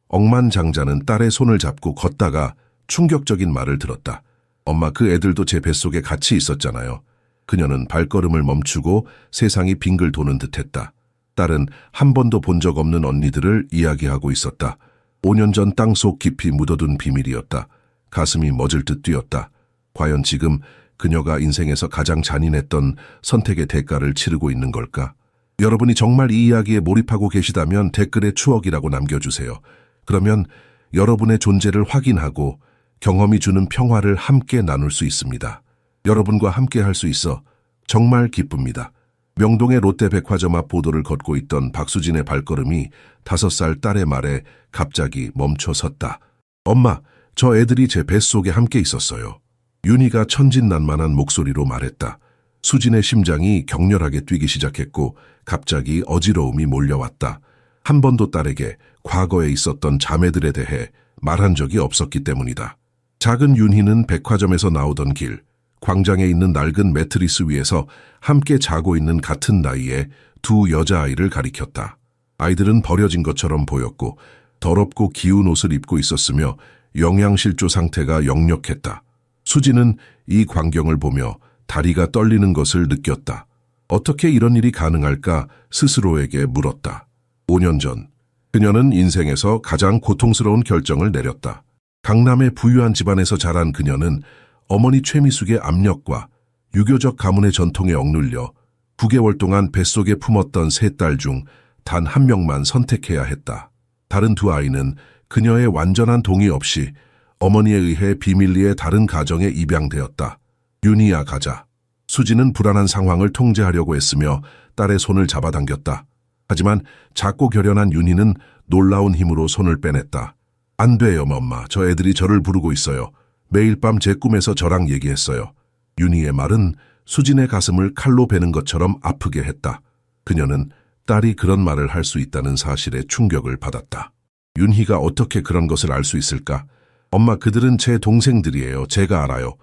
억만장자는 딸의 손을 잡고 걷다가 충격적인 말을 들었다. 엄마, 그 애들도 제 뱃속에 같이 있었잖아요. 그녀는 발걸음을 멈추고 세상이 빙글 도는 듯했다. 딸은 한 번도 본 적 없는 언니들을 이야기하고 있었다. 5년 전 땅속 깊이 묻어둔 비밀이었다. 가슴이 멎을 듯 뛰었다. 과연 지금 그녀가 인생에서 가장 잔인했던 선택의 대가를 치르고 있는 걸까? 여러분이 정말 이 이야기에 몰입하고 계시다면 댓글에 추억이라고 남겨주세요. 그러면 여러분의 존재를 확인하고 경험이 주는 평화를 함께 나눌 수 있습니다. 여러분과 함께 할 수 있어 정말 기쁩니다. 명동의 롯데백화점 앞 보도를 걷고 있던 박수진의 발걸음이 5살 딸의 말에 갑자기 멈춰 섰다. 엄마, 저 애들이 제 뱃속에 함께 있었어요. 윤희가 천진난만한 목소리로 말했다. 수진의 심장이 격렬하게 뛰기 시작했고 갑자기 어지러움이 몰려왔다. 한 번도 딸에게 과거에 있었던 자매들에 대해 말한 적이 없었기 때문이다. 작은 윤희는 백화점에서 나오던 길, 광장에 있는 낡은 매트리스 위에서 함께 자고 있는 같은 나이에 두 여자아이를 가리켰다. 아이들은 버려진 것처럼 보였고 더럽고 기운 옷을 입고 있었으며 영양실조 상태가 역력했다. 수지는 이 광경을 보며 다리가 떨리는 것을 느꼈다. 어떻게 이런 일이 가능할까 스스로에게 물었다. 5년 전, 그녀는 인생에서 가장 고통스러운 결정을 내렸다. 강남의 부유한 집안에서 자란 그녀는 어머니 최미숙의 압력과 유교적 가문의 전통에 억눌려 9개월 동안 뱃속에 품었던 3딸 중 단 한 명만 선택해야 했다. 다른 두 아이는 그녀의 완전한 동의 없이 어머니에 의해 비밀리에 다른 가정에 입양되었다. 윤희야, 가자. 수지는 불안한 상황을 통제하려고 애쓰며 딸의 손을 잡아당겼다. 하지만 작고 결연한 윤희는 놀라운 힘으로 손을 빼냈다. 안 돼요, 엄마. 저 애들이 저를 부르고 있어요. 매일 밤 제 꿈에서 저랑 얘기했어요. 윤희의 말은 수진의 가슴을 칼로 베는 것처럼 아프게 했다. 그녀는 딸이 그런 말을 할 수 있다는 사실에 충격을 받았다. 윤희가 어떻게 그런 것을 알 수 있을까? 엄마, 그들은 제 동생들이에요. 제가 알아요.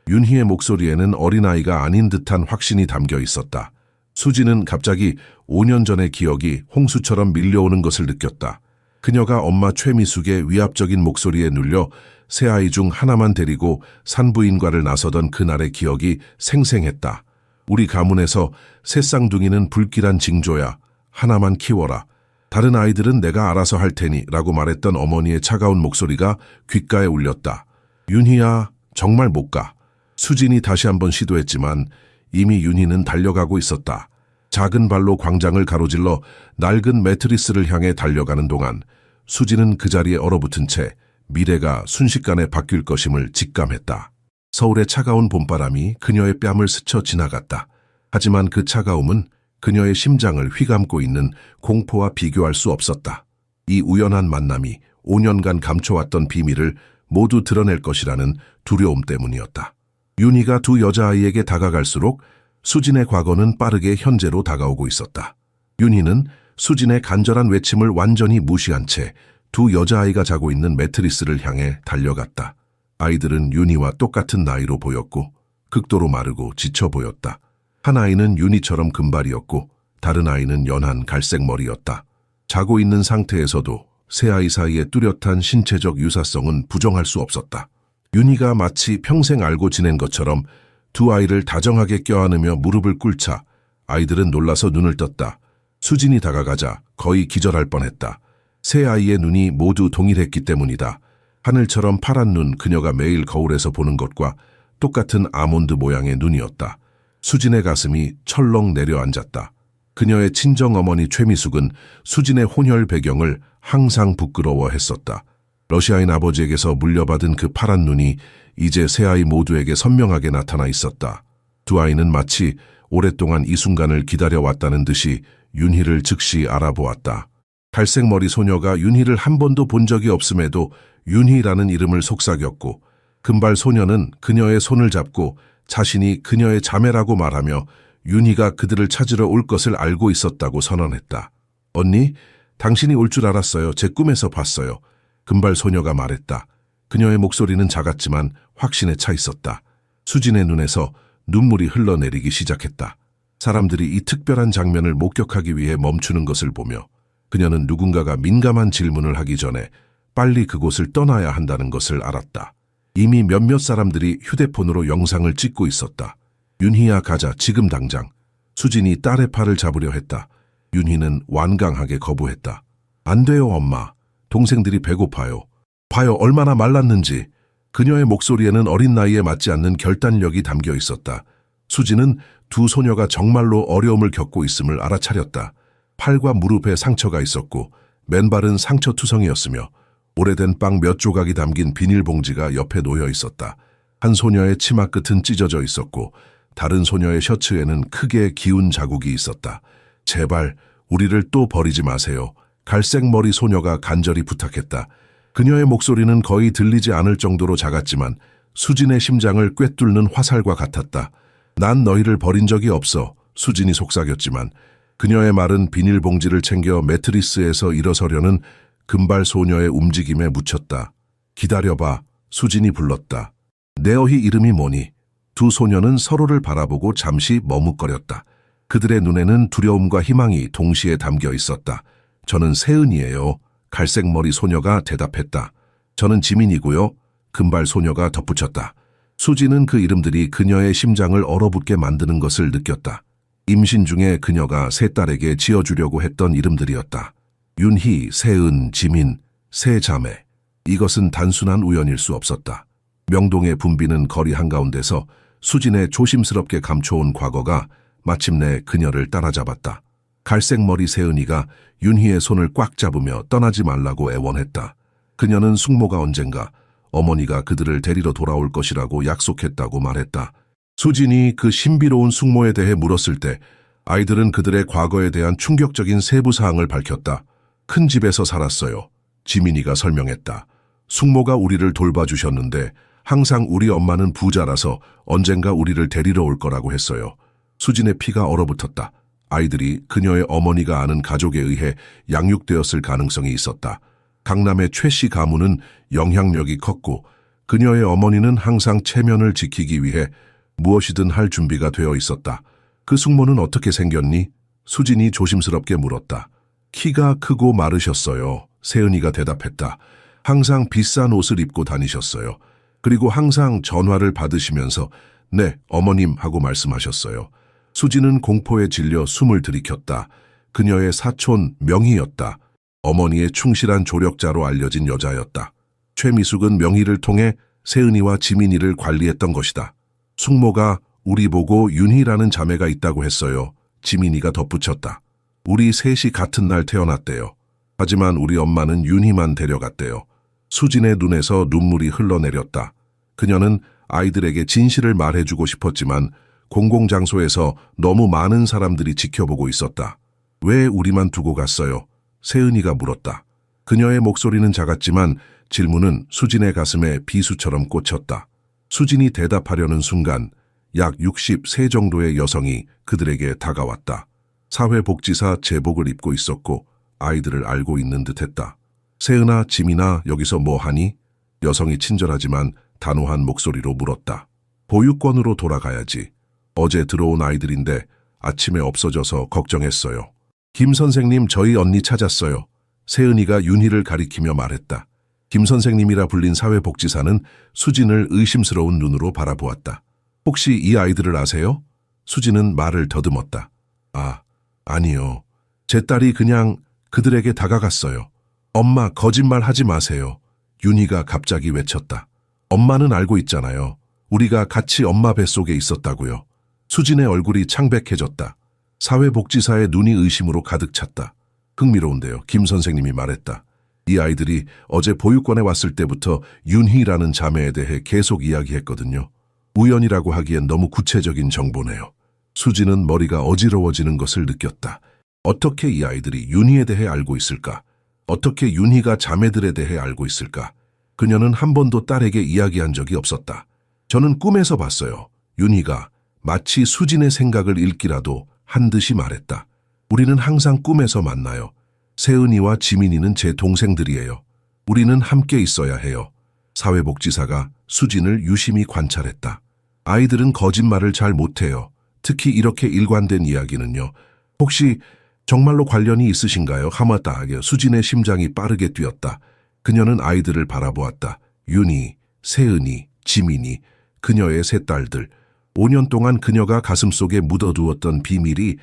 윤희의 목소리에는 어린아이가 아닌 듯한 확신이 담겨 있었다. 수지는 갑자기 5년 전의 기억이 홍수처럼 밀려오는 것을 느꼈다. 그녀가 엄마 최미숙의 위압적인 목소리에 눌려 세 아이 중 하나만 데리고 산부인과를 나서던 그날의 기억이 생생했다. 우리 가문에서 새 쌍둥이는 불길한 징조야. 하나만 키워라. 다른 아이들은 내가 알아서 할 테니 라고 말했던 어머니의 차가운 목소리가 귓가에 울렸다. 윤희야, 정말 못 가. 수진이 다시 한번 시도했지만 이미 윤희는 달려가고 있었다. 작은 발로 광장을 가로질러 낡은 매트리스를 향해 달려가는 동안 수지는 그 자리에 얼어붙은 채 미래가 순식간에 바뀔 것임을 직감했다. 서울의 차가운 봄바람이 그녀의 뺨을 스쳐 지나갔다. 하지만 그 차가움은 그녀의 심장을 휘감고 있는 공포와 비교할 수 없었다. 이 우연한 만남이 5년간 감춰왔던 비밀을 모두 드러낼 것이라는 두려움 때문이었다. 윤희가 두 여자아이에게 다가갈수록 수진의 과거는 빠르게 현재로 다가오고 있었다. 윤희는 수진의 간절한 외침을 완전히 무시한 채 두 여자아이가 자고 있는 매트리스를 향해 달려갔다. 아이들은 윤희와 똑같은 나이로 보였고 극도로 마르고 지쳐 보였다. 한 아이는 윤희처럼 금발이었고 다른 아이는 연한 갈색 머리였다. 자고 있는 상태에서도 세 아이 사이의 뚜렷한 신체적 유사성은 부정할 수 없었다. 윤희가 마치 평생 알고 지낸 것처럼 두 아이를 다정하게 껴안으며 무릎을 꿇자 아이들은 놀라서 눈을 떴다. 수진이 다가가자 거의 기절할 뻔했다. 세 아이의 눈이 모두 동일했기 때문이다. 하늘처럼 파란 눈, 그녀가 매일 거울에서 보는 것과 똑같은 아몬드 모양의 눈이었다. 수진의 가슴이 철렁 내려앉았다. 그녀의 친정어머니 최미숙은 수진의 혼혈 배경을 항상 부끄러워했었다. 러시아인 아버지에게서 물려받은 그 파란 눈이 이제 세 아이 모두에게 선명하게 나타나 있었다. 두 아이는 마치 오랫동안 이 순간을 기다려왔다는 듯이 윤희를 즉시 알아보았다. 갈색 머리 소녀가 윤희를 한 번도 본 적이 없음에도 윤희라는 이름을 속삭였고 금발 소녀는 그녀의 손을 잡고 자신이 그녀의 자매라고 말하며 윤희가 그들을 찾으러 올 것을 알고 있었다고 선언했다. 언니, 당신이 올 줄 알았어요. 제 꿈에서 봤어요. 금발 소녀가 말했다. 그녀의 목소리는 작았지만 확신에 차 있었다. 수진의 눈에서 눈물이 흘러내리기 시작했다. 사람들이 이 특별한 장면을 목격하기 위해 멈추는 것을 보며 그녀는 누군가가 민감한 질문을 하기 전에 빨리 그곳을 떠나야 한다는 것을 알았다. 이미 몇몇 사람들이 휴대폰으로 영상을 찍고 있었다. 윤희야 가자 지금 당장. 수진이 딸의 팔을 잡으려 했다. 윤희는 완강하게 거부했다. 안 돼요 엄마. 동생들이 배고파요. 봐요 얼마나 말랐는지. 그녀의 목소리에는 어린 나이에 맞지 않는 결단력이 담겨 있었다. 수진은 두 소녀가 정말로 어려움을 겪고 있음을 알아차렸다. 팔과 무릎에 상처가 있었고 맨발은 상처투성이었으며 오래된 빵 몇 조각이 담긴 비닐봉지가 옆에 놓여 있었다. 한 소녀의 치마 끝은 찢어져 있었고 다른 소녀의 셔츠에는 크게 기운 자국이 있었다. 제발 우리를 또 버리지 마세요. 갈색 머리 소녀가 간절히 부탁했다. 그녀의 목소리는 거의 들리지 않을 정도로 작았지만 수진의 심장을 꿰뚫는 화살과 같았다. 난 너희를 버린 적이 없어. 수진이 속삭였지만 그녀의 말은 비닐봉지를 챙겨 매트리스에서 일어서려는 금발 소녀의 움직임에 묻혔다. 기다려봐. 수진이 불렀다. 내 어희 이름이 뭐니? 두 소녀는 서로를 바라보고 잠시 머뭇거렸다. 그들의 눈에는 두려움과 희망이 동시에 담겨 있었다. 저는 세은이에요. 갈색 머리 소녀가 대답했다. 저는 지민이고요. 금발 소녀가 덧붙였다. 수지는 그 이름들이 그녀의 심장을 얼어붙게 만드는 것을 느꼈다. 임신 중에 그녀가 세 딸에게 지어주려고 했던 이름들이었다. 윤희, 세은, 지민, 세 자매. 이것은 단순한 우연일 수 없었다. 명동에 붐비는 거리 한가운데서 수진의 조심스럽게 감춰온 과거가 마침내 그녀를 따라잡았다. 갈색 머리 세은이가 윤희의 손을 꽉 잡으며 떠나지 말라고 애원했다. 그녀는 숙모가 언젠가 어머니가 그들을 데리러 돌아올 것이라고 약속했다고 말했다. 수진이 그 신비로운 숙모에 대해 물었을 때 아이들은 그들의 과거에 대한 충격적인 세부 사항을 밝혔다. 큰 집에서 살았어요. 지민이가 설명했다. 숙모가 우리를 돌봐주셨는데 항상 우리 엄마는 부자라서 언젠가 우리를 데리러 올 거라고 했어요. 수진의 피가 얼어붙었다. 아이들이 그녀의 어머니가 아는 가족에 의해 양육되었을 가능성이 있었다. 강남의 최 씨 가문은 영향력이 컸고 그녀의 어머니는 항상 체면을 지키기 위해 무엇이든 할 준비가 되어 있었다. 그 숙모는 어떻게 생겼니? 수진이 조심스럽게 물었다. 키가 크고 마르셨어요. 세은이가 대답했다. 항상 비싼 옷을 입고 다니셨어요. 그리고 항상 전화를 받으시면서 네, 어머님 하고 말씀하셨어요. 수진은 공포에 질려 숨을 들이켰다. 그녀의 사촌 명희였다. 어머니의 충실한 조력자로 알려진 여자였다. 최미숙은 명희를 통해 세은이와 지민이를 관리했던 것이다. 숙모가 우리 보고 윤희라는 자매가 있다고 했어요. 지민이가 덧붙였다. 우리 셋이 같은 날 태어났대요. 하지만 우리 엄마는 윤희만 데려갔대요. 수진의 눈에서 눈물이 흘러내렸다. 그녀는 아이들에게 진실을 말해주고 싶었지만 공공장소에서 너무 많은 사람들이 지켜보고 있었다. 왜 우리만 두고 갔어요? 세은이가 물었다. 그녀의 목소리는 작았지만 질문은 수진의 가슴에 비수처럼 꽂혔다. 수진이 대답하려는 순간 약 60세 정도의 여성이 그들에게 다가왔다. 사회복지사 제복을 입고 있었고 아이들을 알고 있는 듯했다. 세은아, 지민아, 여기서 뭐 하니? 여성이 친절하지만 단호한 목소리로 물었다. 보육원으로 돌아가야지. 어제 들어온 아이들인데 아침에 없어져서 걱정했어요. 김 선생님, 저희 언니 찾았어요. 세은이가 윤희를 가리키며 말했다. 김 선생님이라 불린 사회복지사는 수진을 의심스러운 눈으로 바라보았다. 혹시 이 아이들을 아세요? 수진은 말을 더듬었다. 아니요. 제 딸이 그냥 그들에게 다가갔어요. 엄마, 거짓말 하지 마세요. 윤희가 갑자기 외쳤다. 엄마는 알고 있잖아요. 우리가 같이 엄마 뱃속에 있었다고요. 수진의 얼굴이 창백해졌다. 사회복지사의 눈이 의심으로 가득 찼다. 흥미로운데요. 김 선생님이 말했다. 이 아이들이 어제 보육원에 왔을 때부터 윤희라는 자매에 대해 계속 이야기했거든요. 우연이라고 하기엔 너무 구체적인 정보네요. 수진은 머리가 어지러워지는 것을 느꼈다. 어떻게 이 아이들이 윤희에 대해 알고 있을까? 어떻게 윤희가 자매들에 대해 알고 있을까? 그녀는 한 번도 딸에게 이야기한 적이 없었다. 저는 꿈에서 봤어요. 윤희가 마치 수진의 생각을 읽기라도 한 듯이 말했다. 우리는 항상 꿈에서 만나요. 세은이와 지민이는 제 동생들이에요. 우리는 함께 있어야 해요. 사회복지사가 수진을 유심히 관찰했다. 아이들은 거짓말을 잘 못해요. 특히 이렇게 일관된 이야기는요. 혹시 정말로 관련이 있으신가요? 하마다 수진의 심장이 빠르게 뛰었다. 그녀는 아이들을 바라보았다. 윤희, 세은이, 지민이, 그녀의 세 딸들. 5년 동안 그녀가 가슴속에 묻어두었던 비밀이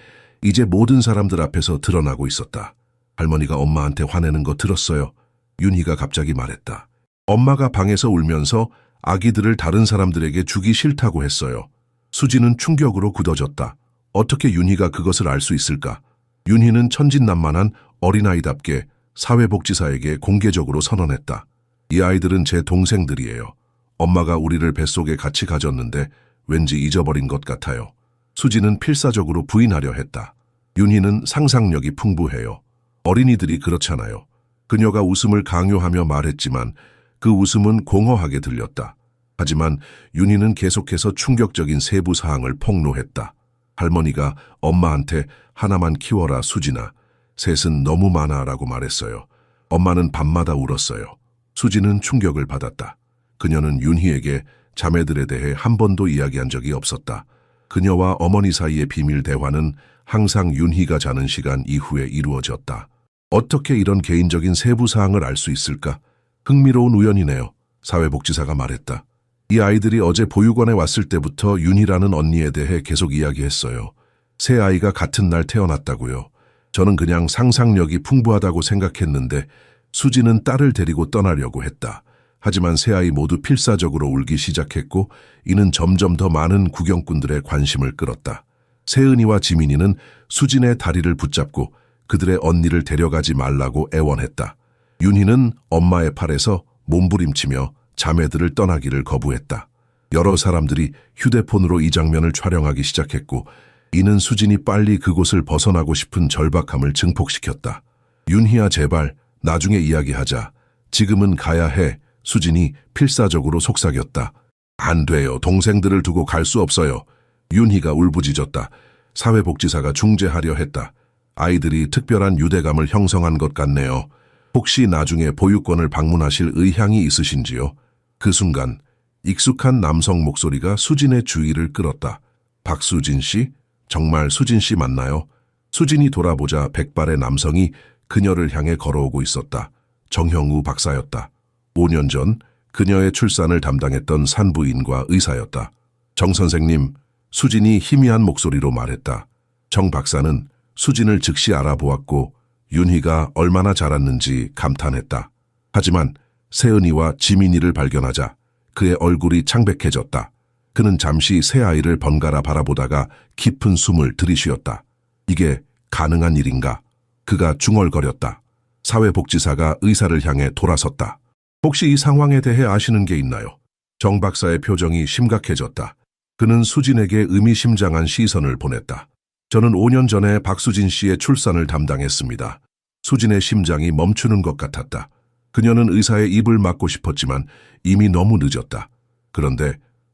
이제 모든 사람들 앞에서 드러나고 있었다. 할머니가 엄마한테 화내는 거 들었어요. 윤희가 갑자기 말했다. 엄마가 방에서 울면서 아기들을 다른 사람들에게 주기 싫다고 했어요. 수지는 충격으로 굳어졌다. 어떻게 윤희가 그것을 알 수 있을까? 윤희는 천진난만한 어린아이답게 사회복지사에게 공개적으로 선언했다. 이 아이들은 제 동생들이에요. 엄마가 우리를 뱃속에 같이 가졌는데 왠지 잊어버린 것 같아요. 수지는 필사적으로 부인하려 했다. 윤희는 상상력이 풍부해요. 어린이들이 그렇잖아요. 그녀가 웃음을 강요하며 말했지만 그 웃음은 공허하게 들렸다. 하지만 윤희는 계속해서 충격적인 세부 사항을 폭로했다. 할머니가 엄마한테 하나만 키워라 수진아. 셋은 너무 많아라고 말했어요. 엄마는 밤마다 울었어요. 수지는 충격을 받았다. 그녀는 윤희에게 자매들에 대해 한 번도 이야기한 적이 없었다. 그녀와 어머니 사이의 비밀 대화는 항상 윤희가 자는 시간 이후에 이루어졌다. 어떻게 이런 개인적인 세부 사항을 알 수 있을까? 흥미로운 우연이네요. 사회복지사가 말했다. 이 아이들이 어제 보육원에 왔을 때부터 윤희라는 언니에 대해 계속 이야기했어요. 세 아이가 같은 날 태어났다고요. 저는 그냥 상상력이 풍부하다고 생각했는데 수지는 딸을 데리고 떠나려고 했다. 하지만 세 아이 모두 필사적으로 울기 시작했고 이는 점점 더 많은 구경꾼들의 관심을 끌었다. 세은이와 지민이는 수진의 다리를 붙잡고 그들의 언니를 데려가지 말라고 애원했다. 윤희는 엄마의 팔에서 몸부림치며 자매들을 떠나기를 거부했다. 여러 사람들이 휴대폰으로 이 장면을 촬영하기 시작했고 이는 수진이 빨리 그곳을 벗어나고 싶은 절박함을 증폭시켰다. 윤희야 제발 나중에 이야기하자. 지금은 가야 해. 수진이 필사적으로 속삭였다. 안 돼요. 동생들을 두고 갈 수 없어요. 윤희가 울부짖었다. 사회복지사가 중재하려 했다. 아이들이 특별한 유대감을 형성한 것 같네요. 혹시 나중에 보육원을 방문하실 의향이 있으신지요? 그 순간 익숙한 남성 목소리가 수진의 주의를 끌었다. 박수진 씨? 정말 수진 씨 맞나요? 수진이 돌아보자 백발의 남성이 그녀를 향해 걸어오고 있었다. 정형우 박사였다. 5년 전 그녀의 출산을 담당했던 산부인과 의사였다. 정 선생님, 수진이 희미한 목소리로 말했다. 정 박사는 수진을 즉시 알아보았고 윤희가 얼마나 자랐는지 감탄했다. 하지만 세은이와 지민이를 발견하자 그의 얼굴이 창백해졌다. 그는 잠시 새 아이를 번갈아 바라보다가 깊은 숨을 들이쉬었다. 이게 가능한 일인가? 그가 중얼거렸다. 사회복지사가 의사를 향해 돌아섰다. 혹시 이 상황에 대해 아시는 게 있나요? 정 박사의 표정이 심각해졌다. 그는 수진에게 의미심장한 시선을 보냈다. 저는 5년 전에 박수진 씨의 출산을 담당했습니다. 수진의 심장이 멈추는 것 같았다. 그녀는 의사의 입을 막고 싶었지만 이미 너무 늦었다. 그런데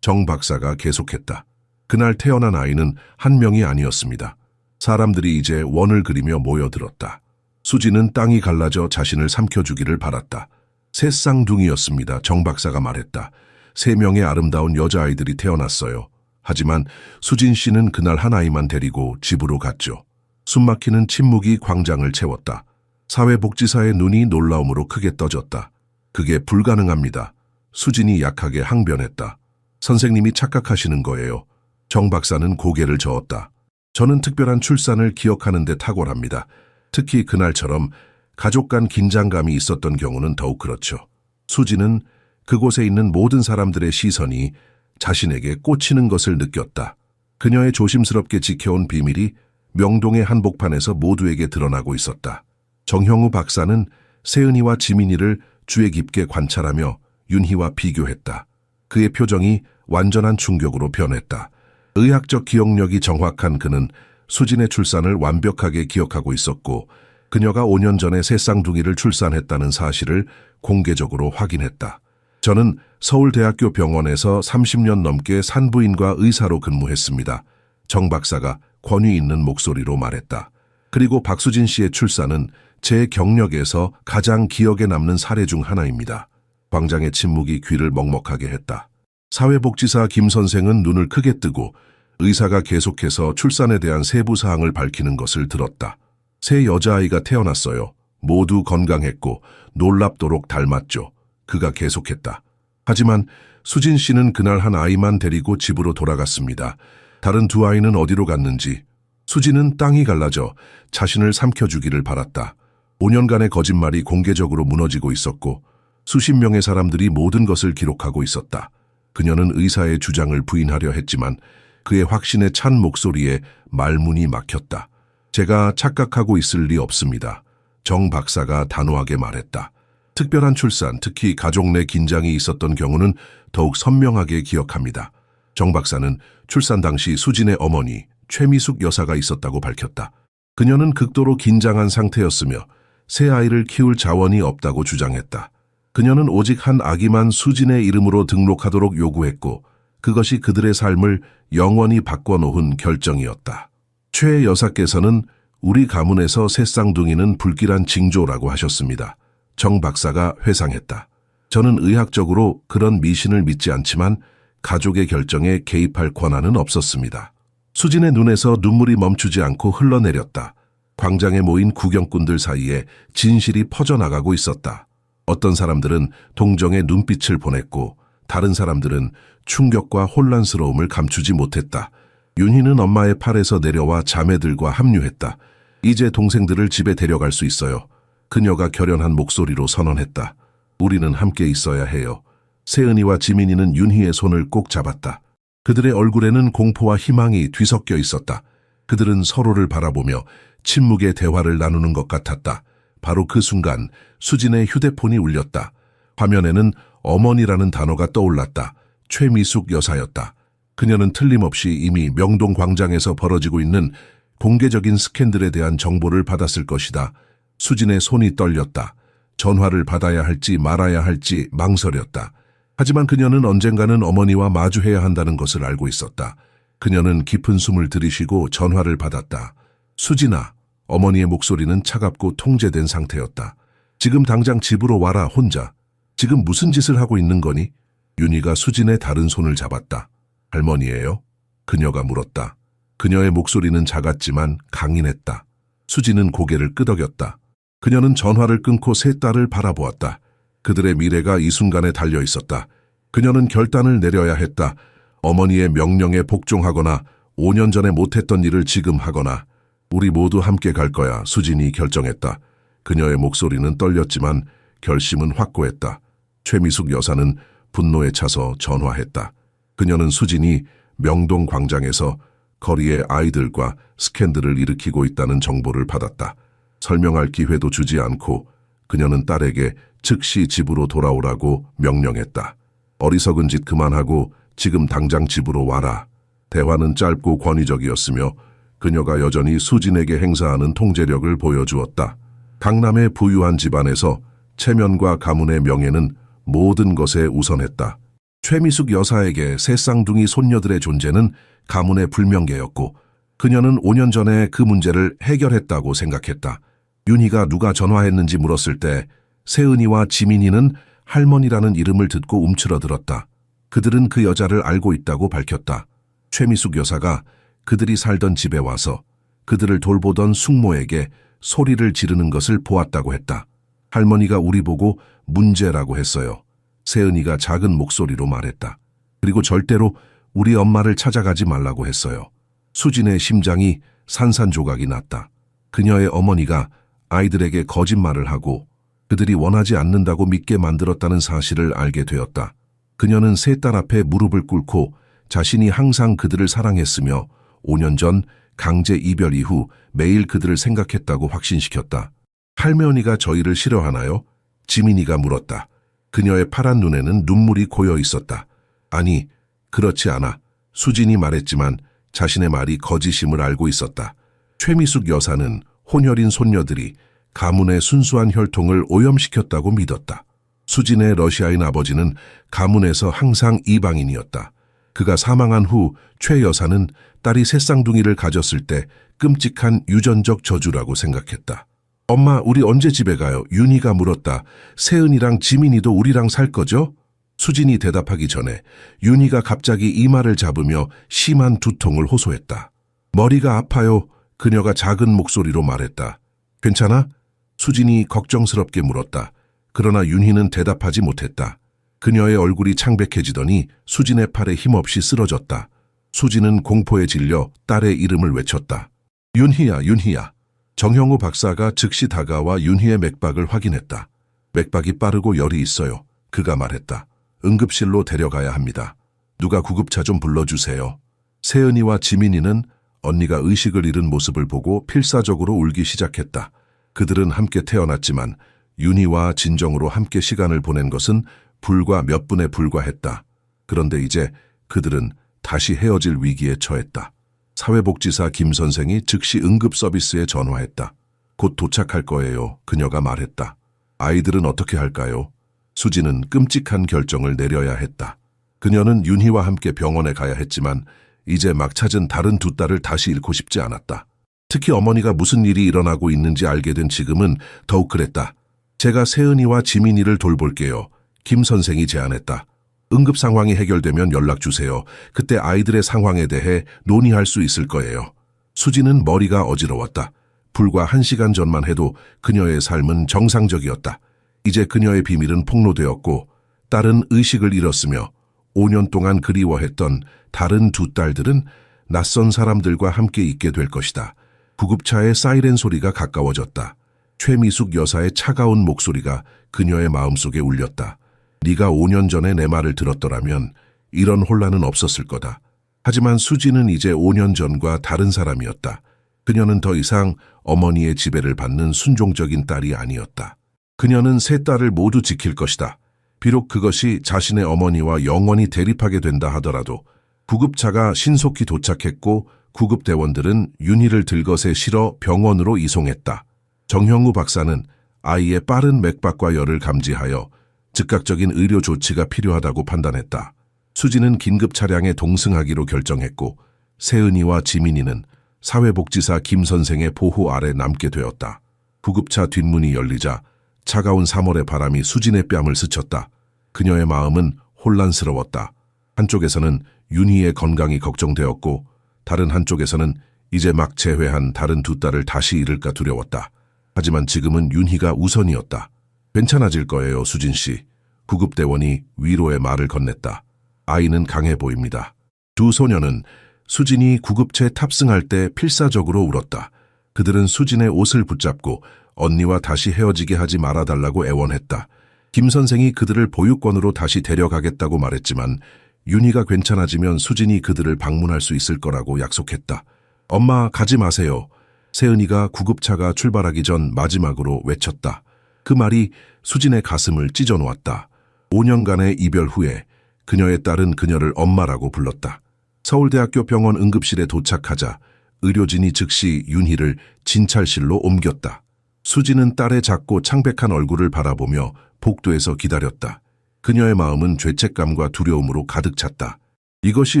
정 박사가 계속했다. 그날 태어난 아이는 한 명이 아니었습니다. 사람들이 이제 원을 그리며 모여들었다. 수진은 땅이 갈라져 자신을 삼켜주기를 바랐다. 새 쌍둥이였습니다. 정 박사가 말했다. 3명의 아름다운 여자아이들이 태어났어요. 하지만 수진 씨는 그날 한 아이만 데리고 집으로 갔죠. 숨막히는 침묵이 광장을 채웠다. 사회복지사의 눈이 놀라움으로 크게 떠졌다. 그게 불가능합니다. 수진이 약하게 항변했다. 선생님이 착각하시는 거예요. 정 박사는 고개를 저었다. 저는 특별한 출산을 기억하는 데 탁월합니다. 특히 그날처럼 가족 간 긴장감이 있었던 경우는 더욱 그렇죠. 수지는 그곳에 있는 모든 사람들의 시선이 자신에게 꽂히는 것을 느꼈다. 그녀의 조심스럽게 지켜온 비밀이 명동의 한복판에서 모두에게 드러나고 있었다. 정형우 박사는 세은이와 지민이를 주의 깊게 관찰하며 윤희와 비교했다. 그의 표정이 완전한 충격으로 변했다. 의학적 기억력이 정확한 그는 수진의 출산을 완벽하게 기억하고 있었고 그녀가 5년 전에 새 쌍둥이를 출산했다는 사실을 공개적으로 확인했다. 저는 서울대학교 병원에서 30년 넘게 산부인과 의사로 근무했습니다. 정 박사가 권위 있는 목소리로 말했다. 그리고 박수진 씨의 출산은 제 경력에서 가장 기억에 남는 사례 중 하나입니다. 광장의 침묵이 귀를 먹먹하게 했다. 사회복지사 김 선생은 눈을 크게 뜨고 의사가 계속해서 출산에 대한 세부 사항을 밝히는 것을 들었다. 새 여자아이가 태어났어요. 모두 건강했고 놀랍도록 닮았죠. 그가 계속했다. 하지만 수진 씨는 그날 한 아이만 데리고 집으로 돌아갔습니다. 다른 두 아이는 어디로 갔는지. 수진은 땅이 갈라져 자신을 삼켜주기를 바랐다. 5년간의 거짓말이 공개적으로 무너지고 있었고 수십 명의 사람들이 모든 것을 기록하고 있었다. 그녀는 의사의 주장을 부인하려 했지만 그의 확신에 찬 목소리에 말문이 막혔다. 제가 착각하고 있을 리 없습니다. 정 박사가 단호하게 말했다. 특별한 출산, 특히 가족 내 긴장이 있었던 경우는 더욱 선명하게 기억합니다. 정 박사는 출산 당시 수진의 어머니 최미숙 여사가 있었다고 밝혔다. 그녀는 극도로 긴장한 상태였으며 새 아이를 키울 자원이 없다고 주장했다. 그녀는 오직 한 아기만 수진의 이름으로 등록하도록 요구했고 그것이 그들의 삶을 영원히 바꿔놓은 결정이었다. 최 여사께서는 우리 가문에서 새 쌍둥이는 불길한 징조라고 하셨습니다. 정 박사가 회상했다. 저는 의학적으로 그런 미신을 믿지 않지만 가족의 결정에 개입할 권한은 없었습니다. 수진의 눈에서 눈물이 멈추지 않고 흘러내렸다. 광장에 모인 구경꾼들 사이에 진실이 퍼져나가고 있었다. 어떤 사람들은 동정의 눈빛을 보냈고 다른 사람들은 충격과 혼란스러움을 감추지 못했다. 윤희는 엄마의 팔에서 내려와 자매들과 합류했다. 이제 동생들을 집에 데려갈 수 있어요. 그녀가 결연한 목소리로 선언했다. 우리는 함께 있어야 해요. 세은이와 지민이는 윤희의 손을 꼭 잡았다. 그들의 얼굴에는 공포와 희망이 뒤섞여 있었다. 그들은 서로를 바라보며 침묵의 대화를 나누는 것 같았다. 바로 그 순간 수진의 휴대폰이 울렸다. 화면에는 어머니라는 단어가 떠올랐다. 최미숙 여사였다. 그녀는 틀림없이 이미 명동 광장에서 벌어지고 있는 공개적인 스캔들에 대한 정보를 받았을 것이다. 수진의 손이 떨렸다. 전화를 받아야 할지 말아야 할지 망설였다. 하지만 그녀는 언젠가는 어머니와 마주해야 한다는 것을 알고 있었다. 그녀는 깊은 숨을 들이쉬고 전화를 받았다. 수진아, 어머니의 목소리는 차갑고 통제된 상태였다. 지금 당장 집으로 와라, 혼자. 지금 무슨 짓을 하고 있는 거니? 윤희가 수진의 다른 손을 잡았다. 할머니예요? 그녀가 물었다. 그녀의 목소리는 작았지만 강인했다. 수진은 고개를 끄덕였다. 그녀는 전화를 끊고 세 딸을 바라보았다. 그들의 미래가 이 순간에 달려 있었다. 그녀는 결단을 내려야 했다. 어머니의 명령에 복종하거나 5년 전에 못했던 일을 지금 하거나 우리 모두 함께 갈 거야, 수진이 결정했다. 그녀의 목소리는 떨렸지만 결심은 확고했다. 최미숙 여사는 분노에 차서 전화했다. 그녀는 수진이 명동 광장에서 거리의 아이들과 스캔들을 일으키고 있다는 정보를 받았다. 설명할 기회도 주지 않고 그녀는 딸에게 즉시 집으로 돌아오라고 명령했다. 어리석은 짓 그만하고 지금 당장 집으로 와라. 대화는 짧고 권위적이었으며 그녀가 여전히 수진에게 행사하는 통제력을 보여주었다. 강남의 부유한 집안에서 체면과 가문의 명예는 모든 것에 우선했다. 최미숙 여사에게 새 쌍둥이 손녀들의 존재는 가문의 불명예였고 그녀는 5년 전에 그 문제를 해결했다고 생각했다. 윤희가 누가 전화했는지 물었을 때 세은이와 지민이는 할머니라는 이름을 듣고 움츠러들었다. 그들은 그 여자를 알고 있다고 밝혔다. 최미숙 여사가 그들이 살던 집에 와서 그들을 돌보던 숙모에게 소리를 지르는 것을 보았다고 했다. 할머니가 우리 보고 문제라고 했어요. 세은이가 작은 목소리로 말했다. 그리고 절대로 우리 엄마를 찾아가지 말라고 했어요. 수진의 심장이 산산조각이 났다. 그녀의 어머니가 아이들에게 거짓말을 하고 그들이 원하지 않는다고 믿게 만들었다는 사실을 알게 되었다. 그녀는 세 딸 앞에 무릎을 꿇고 자신이 항상 그들을 사랑했으며 5년 전 강제 이별 이후 매일 그들을 생각했다고 확신시켰다. 할머니가 저희를 싫어하나요? 지민이가 물었다. 그녀의 파란 눈에는 눈물이 고여 있었다. 아니, 그렇지 않아. 수진이 말했지만 자신의 말이 거짓임을 알고 있었다. 최미숙 여사는 혼혈인 손녀들이 가문의 순수한 혈통을 오염시켰다고 믿었다. 수진의 러시아인 아버지는 가문에서 항상 이방인이었다. 그가 사망한 후 최 여사는 딸이 새 쌍둥이를 가졌을 때 끔찍한 유전적 저주라고 생각했다. 엄마, 우리 언제 집에 가요? 윤희가 물었다. 세은이랑 지민이도 우리랑 살 거죠? 수진이 대답하기 전에 윤희가 갑자기 이마를 잡으며 심한 두통을 호소했다. 머리가 아파요. 그녀가 작은 목소리로 말했다. 괜찮아? 수진이 걱정스럽게 물었다. 그러나 윤희는 대답하지 못했다. 그녀의 얼굴이 창백해지더니 수진의 팔에 힘없이 쓰러졌다. 수진은 공포에 질려 딸의 이름을 외쳤다. 윤희야, 윤희야. 정형우 박사가 즉시 다가와 윤희의 맥박을 확인했다. 맥박이 빠르고 열이 있어요. 그가 말했다. 응급실로 데려가야 합니다. 누가 구급차 좀 불러주세요. 세은이와 지민이는 언니가 의식을 잃은 모습을 보고 필사적으로 울기 시작했다. 그들은 함께 태어났지만 윤희와 진정으로 함께 시간을 보낸 것은 불과 몇 분에 불과했다. 그런데 이제 그들은 다시 헤어질 위기에 처했다. 사회복지사 김 선생이 즉시 응급서비스에 전화했다. 곧 도착할 거예요. 그녀가 말했다. 아이들은 어떻게 할까요? 수지는 끔찍한 결정을 내려야 했다. 그녀는 윤희와 함께 병원에 가야 했지만 이제 막 찾은 다른 두 딸을 다시 잃고 싶지 않았다. 특히 어머니가 무슨 일이 일어나고 있는지 알게 된 지금은 더욱 그랬다. 제가 세은이와 지민이를 돌볼게요. 김 선생이 제안했다. 응급 상황이 해결되면 연락 주세요. 그때 아이들의 상황에 대해 논의할 수 있을 거예요. 수지는 머리가 어지러웠다. 불과 1시간 전만 해도 그녀의 삶은 정상적이었다. 이제 그녀의 비밀은 폭로되었고 딸은 의식을 잃었으며 5년 동안 그리워했던 다른 두 딸들은 낯선 사람들과 함께 있게 될 것이다. 구급차의 사이렌 소리가 가까워졌다. 최미숙 여사의 차가운 목소리가 그녀의 마음속에 울렸다. 네가 5년 전에 내 말을 들었더라면 이런 혼란은 없었을 거다. 하지만 수지는 이제 5년 전과 다른 사람이었다. 그녀는 더 이상 어머니의 지배를 받는 순종적인 딸이 아니었다. 그녀는 세 딸을 모두 지킬 것이다. 비록 그것이 자신의 어머니와 영원히 대립하게 된다 하더라도. 구급차가 신속히 도착했고 구급대원들은 윤희를 들것에 실어 병원으로 이송했다. 정형우 박사는 아이의 빠른 맥박과 열을 감지하여 즉각적인 의료 조치가 필요하다고 판단했다. 수지는 긴급 차량에 동승하기로 결정했고 세은이와 지민이는 사회복지사 김 선생의 보호 아래 남게 되었다. 구급차 뒷문이 열리자 차가운 3월의 바람이 수진의 뺨을 스쳤다. 그녀의 마음은 혼란스러웠다. 한쪽에서는 윤희의 건강이 걱정되었고 다른 한쪽에서는 이제 막 재회한 다른 두 딸을 다시 잃을까 두려웠다. 하지만 지금은 윤희가 우선이었다. 괜찮아질 거예요, 수진 씨. 구급대원이 위로의 말을 건넸다. 아이는 강해 보입니다. 두 소녀는 수진이 구급차에 탑승할 때 필사적으로 울었다. 그들은 수진의 옷을 붙잡고 언니와 다시 헤어지게 하지 말아달라고 애원했다. 김 선생이 그들을 보육원으로 다시 데려가겠다고 말했지만 윤희가 괜찮아지면 수진이 그들을 방문할 수 있을 거라고 약속했다. 엄마, 가지 마세요. 세은이가 구급차가 출발하기 전 마지막으로 외쳤다. 그 말이 수진의 가슴을 찢어놓았다. 5년간의 이별 후에 그녀의 딸은 그녀를 엄마라고 불렀다. 서울대학교 병원 응급실에 도착하자 의료진이 즉시 윤희를 진찰실로 옮겼다. 수진은 딸의 작고 창백한 얼굴을 바라보며 복도에서 기다렸다. 그녀의 마음은 죄책감과 두려움으로 가득 찼다. 이것이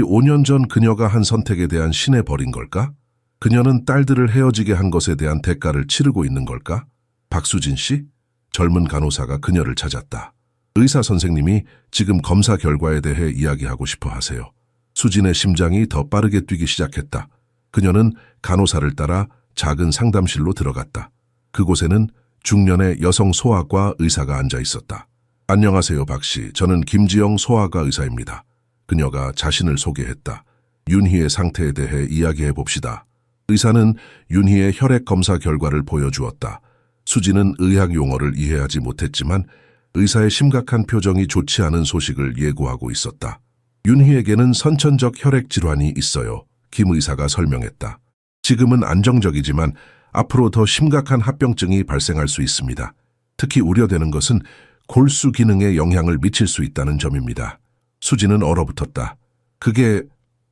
5년 전 그녀가 한 선택에 대한 신의 벌인 걸까? 그녀는 딸들을 헤어지게 한 것에 대한 대가를 치르고 있는 걸까? 박수진 씨? 젊은 간호사가 그녀를 찾았다. 의사 선생님이 지금 검사 결과에 대해 이야기하고 싶어 하세요. 수진의 심장이 더 빠르게 뛰기 시작했다. 그녀는 간호사를 따라 작은 상담실로 들어갔다. 그곳에는 중년의 여성 소아과 의사가 앉아 있었다. 안녕하세요, 박 씨. 저는 김지영 소아과 의사입니다. 그녀가 자신을 소개했다. 윤희의 상태에 대해 이야기해 봅시다. 의사는 윤희의 혈액 검사 결과를 보여주었다. 수지는 의학 용어를 이해하지 못했지만 의사의 심각한 표정이 좋지 않은 소식을 예고하고 있었다. 윤희에게는 선천적 혈액 질환이 있어요. 김 의사가 설명했다. 지금은 안정적이지만 앞으로 더 심각한 합병증이 발생할 수 있습니다. 특히 우려되는 것은 골수 기능에 영향을 미칠 수 있다는 점입니다. 수지는 얼어붙었다. 그게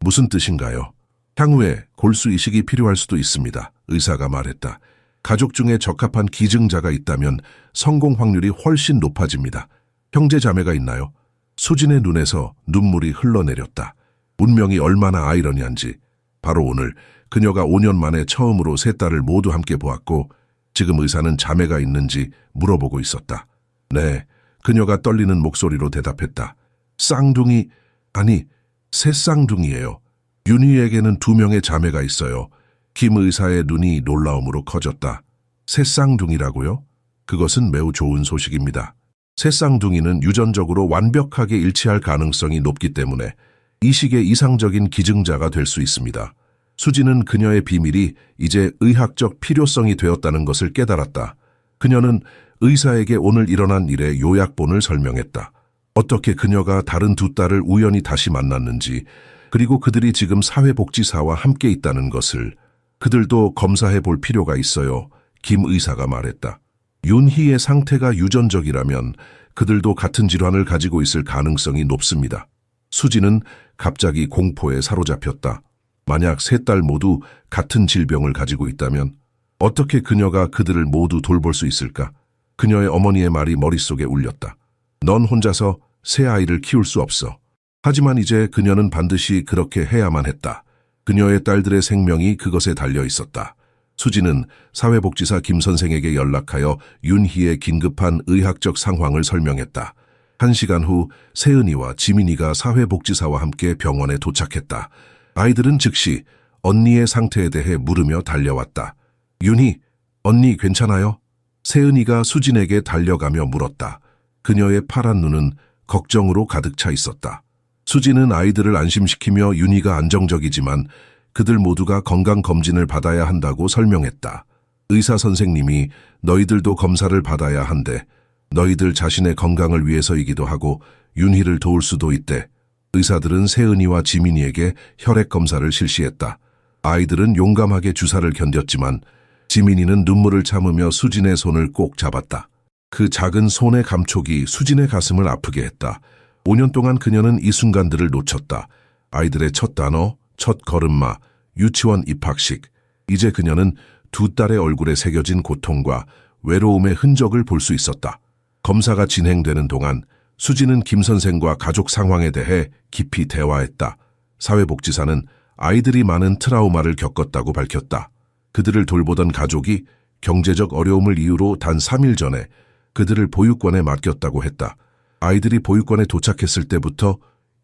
무슨 뜻인가요? 향후에 골수 이식이 필요할 수도 있습니다. 의사가 말했다. 가족 중에 적합한 기증자가 있다면 성공 확률이 훨씬 높아집니다. 형제 자매가 있나요? 수진의 눈에서 눈물이 흘러내렸다. 운명이 얼마나 아이러니한지. 바로 오늘 그녀가 5년 만에 처음으로 세 딸을 모두 함께 보았고 지금 의사는 자매가 있는지 물어보고 있었다. 네, 그녀가 떨리는 목소리로 대답했다. 쌍둥이, 아니, 새 쌍둥이예요. 윤희에게는 2명의 자매가 있어요. 김 의사의 눈이 놀라움으로 커졌다. 새 쌍둥이라고요? 그것은 매우 좋은 소식입니다. 새 쌍둥이는 유전적으로 완벽하게 일치할 가능성이 높기 때문에 이 시기의 이상적인 기증자가 될 수 있습니다. 수지는 그녀의 비밀이 이제 의학적 필요성이 되었다는 것을 깨달았다. 그녀는 의사에게 오늘 일어난 일의 요약본을 설명했다. 어떻게 그녀가 다른 두 딸을 우연히 다시 만났는지, 그리고 그들이 지금 사회복지사와 함께 있다는 것을 그들도 검사해 볼 필요가 있어요. 김 의사가 말했다. 윤희의 상태가 유전적이라면 그들도 같은 질환을 가지고 있을 가능성이 높습니다. 수지는 갑자기 공포에 사로잡혔다. 만약 세 딸 모두 같은 질병을 가지고 있다면 어떻게 그녀가 그들을 모두 돌볼 수 있을까? 그녀의 어머니의 말이 머릿속에 울렸다. 넌 혼자서 새 아이를 키울 수 없어. 하지만 이제 그녀는 반드시 그렇게 해야만 했다. 그녀의 딸들의 생명이 그것에 달려 있었다. 수지는 사회복지사 김 선생에게 연락하여 윤희의 긴급한 의학적 상황을 설명했다. 1시간 후 세은이와 지민이가 사회복지사와 함께 병원에 도착했다. 아이들은 즉시 언니의 상태에 대해 물으며 달려왔다. 윤희, 언니 괜찮아요? 세은이가 수진에게 달려가며 물었다. 그녀의 파란 눈은 걱정으로 가득 차 있었다. 수진은 아이들을 안심시키며 윤희가 안정적이지만 그들 모두가 건강검진을 받아야 한다고 설명했다. 의사 선생님이 너희들도 검사를 받아야 한대. 너희들 자신의 건강을 위해서이기도 하고 윤희를 도울 수도 있대. 의사들은 세은이와 지민이에게 혈액 검사를 실시했다. 아이들은 용감하게 주사를 견뎠지만 지민이는 눈물을 참으며 수진의 손을 꼭 잡았다. 그 작은 손의 감촉이 수진의 가슴을 아프게 했다. 5년 동안 그녀는 이 순간들을 놓쳤다. 아이들의 첫 단어, 첫 걸음마, 유치원 입학식. 이제 그녀는 두 딸의 얼굴에 새겨진 고통과 외로움의 흔적을 볼 수 있었다. 검사가 진행되는 동안 수지는 김 선생과 가족 상황에 대해 깊이 대화했다. 사회복지사는 아이들이 많은 트라우마를 겪었다고 밝혔다. 그들을 돌보던 가족이 경제적 어려움을 이유로 단 3일 전에 그들을 보육원에 맡겼다고 했다. 아이들이 보육원에 도착했을 때부터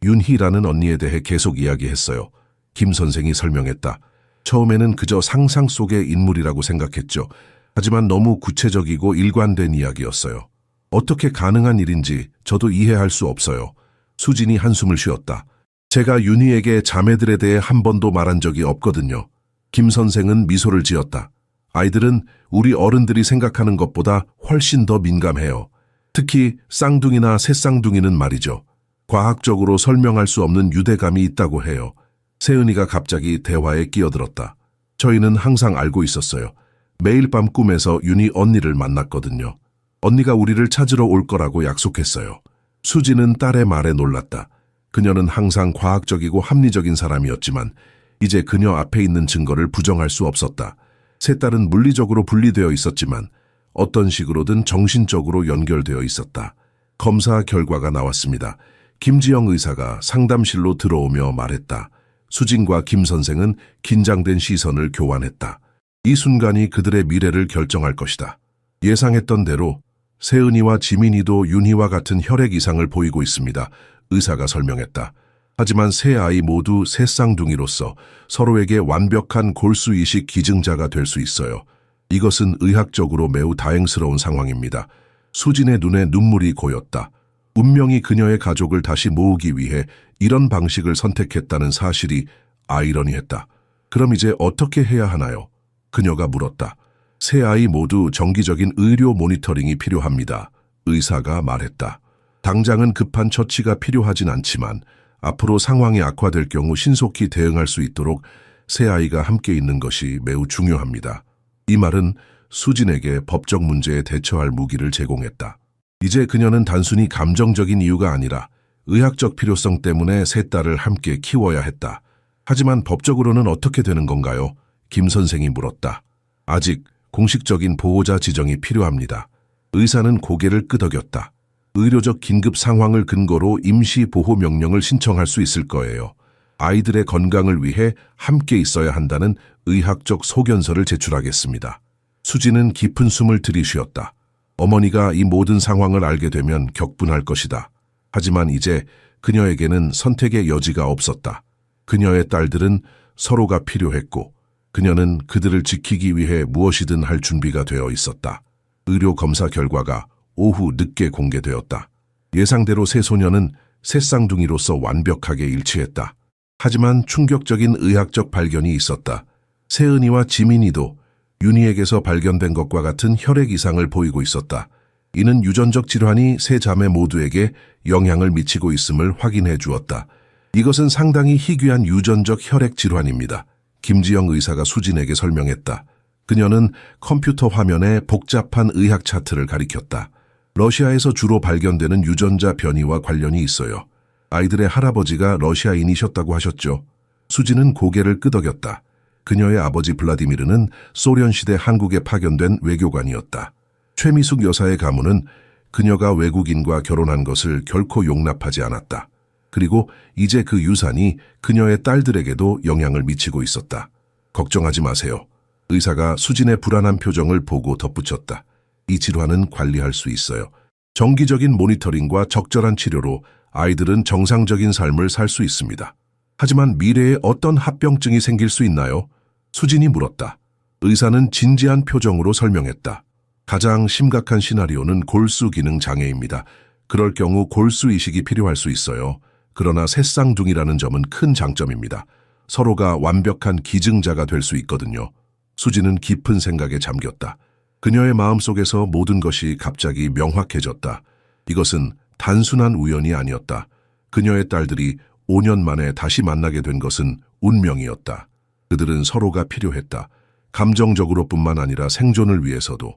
윤희라는 언니에 대해 계속 이야기했어요. 김 선생이 설명했다. 처음에는 그저 상상 속의 인물이라고 생각했죠. 하지만 너무 구체적이고 일관된 이야기였어요. 어떻게 가능한 일인지 저도 이해할 수 없어요. 수진이 한숨을 쉬었다. 제가 윤희에게 자매들에 대해 한 번도 말한 적이 없거든요. 김 선생은 미소를 지었다. 아이들은 우리 어른들이 생각하는 것보다 훨씬 더 민감해요. 특히 쌍둥이나 새쌍둥이는 말이죠. 과학적으로 설명할 수 없는 유대감이 있다고 해요. 세은이가 갑자기 대화에 끼어들었다. 저희는 항상 알고 있었어요. 매일 밤 꿈에서 윤희 언니를 만났거든요. 언니가 우리를 찾으러 올 거라고 약속했어요. 수지는 딸의 말에 놀랐다. 그녀는 항상 과학적이고 합리적인 사람이었지만 이제 그녀 앞에 있는 증거를 부정할 수 없었다. 세 딸은 물리적으로 분리되어 있었지만 어떤 식으로든 정신적으로 연결되어 있었다. 검사 결과가 나왔습니다. 김지영 의사가 상담실로 들어오며 말했다. 수진과 김 선생은 긴장된 시선을 교환했다. 이 순간이 그들의 미래를 결정할 것이다. 예상했던 대로 세은이와 지민이도 윤희와 같은 혈액 이상을 보이고 있습니다. 의사가 설명했다. 하지만 세 아이 모두 새 쌍둥이로서 서로에게 완벽한 골수이식 기증자가 될 수 있어요. 이것은 의학적으로 매우 다행스러운 상황입니다. 수진의 눈에 눈물이 고였다. 운명이 그녀의 가족을 다시 모으기 위해 이런 방식을 선택했다는 사실이 아이러니했다. 그럼 이제 어떻게 해야 하나요? 그녀가 물었다. 세 아이 모두 정기적인 의료 모니터링이 필요합니다. 의사가 말했다. 당장은 급한 처치가 필요하진 않지만 앞으로 상황이 악화될 경우 신속히 대응할 수 있도록 세 아이가 함께 있는 것이 매우 중요합니다. 이 말은 수진에게 법적 문제에 대처할 무기를 제공했다. 이제 그녀는 단순히 감정적인 이유가 아니라 의학적 필요성 때문에 세 딸을 함께 키워야 했다. 하지만 법적으로는 어떻게 되는 건가요? 김 선생이 물었다. 아직 공식적인 보호자 지정이 필요합니다. 의사는 고개를 끄덕였다. 의료적 긴급 상황을 근거로 임시 보호 명령을 신청할 수 있을 거예요. 아이들의 건강을 위해 함께 있어야 한다는 의학적 소견서를 제출하겠습니다. 수지는 깊은 숨을 들이쉬었다. 어머니가 이 모든 상황을 알게 되면 격분할 것이다. 하지만 이제 그녀에게는 선택의 여지가 없었다. 그녀의 딸들은 서로가 필요했고 그녀는 그들을 지키기 위해 무엇이든 할 준비가 되어 있었다. 의료 검사 결과가 오후 늦게 공개되었다. 예상대로 새 소녀는 새쌍둥이로서 완벽하게 일치했다. 하지만 충격적인 의학적 발견이 있었다. 세은이와 지민이도 윤희에게서 발견된 것과 같은 혈액 이상을 보이고 있었다. 이는 유전적 질환이 세 자매 모두에게 영향을 미치고 있음을 확인해 주었다. 이것은 상당히 희귀한 유전적 혈액 질환입니다. 김지영 의사가 수진에게 설명했다. 그녀는 컴퓨터 화면에 복잡한 의학 차트를 가리켰다. 러시아에서 주로 발견되는 유전자 변이와 관련이 있어요. 아이들의 할아버지가 러시아인이셨다고 하셨죠. 수진은 고개를 끄덕였다. 그녀의 아버지 블라디미르는 소련 시대 한국에 파견된 외교관이었다. 최미숙 여사의 가문은 그녀가 외국인과 결혼한 것을 결코 용납하지 않았다. 그리고 이제 그 유산이 그녀의 딸들에게도 영향을 미치고 있었다. 걱정하지 마세요. 의사가 수진의 불안한 표정을 보고 덧붙였다. 이 질환은 관리할 수 있어요. 정기적인 모니터링과 적절한 치료로 아이들은 정상적인 삶을 살 수 있습니다. 하지만 미래에 어떤 합병증이 생길 수 있나요? 수진이 물었다. 의사는 진지한 표정으로 설명했다. 가장 심각한 시나리오는 골수 기능 장애입니다. 그럴 경우 골수 이식이 필요할 수 있어요. 그러나 새쌍둥이라는 점은 큰 장점입니다. 서로가 완벽한 기증자가 될 수 있거든요. 수진은 깊은 생각에 잠겼다. 그녀의 마음속에서 모든 것이 갑자기 명확해졌다. 이것은 단순한 우연이 아니었다. 그녀의 딸들이 5년 만에 다시 만나게 된 것은 운명이었다. 그들은 서로가 필요했다. 감정적으로뿐만 아니라 생존을 위해서도.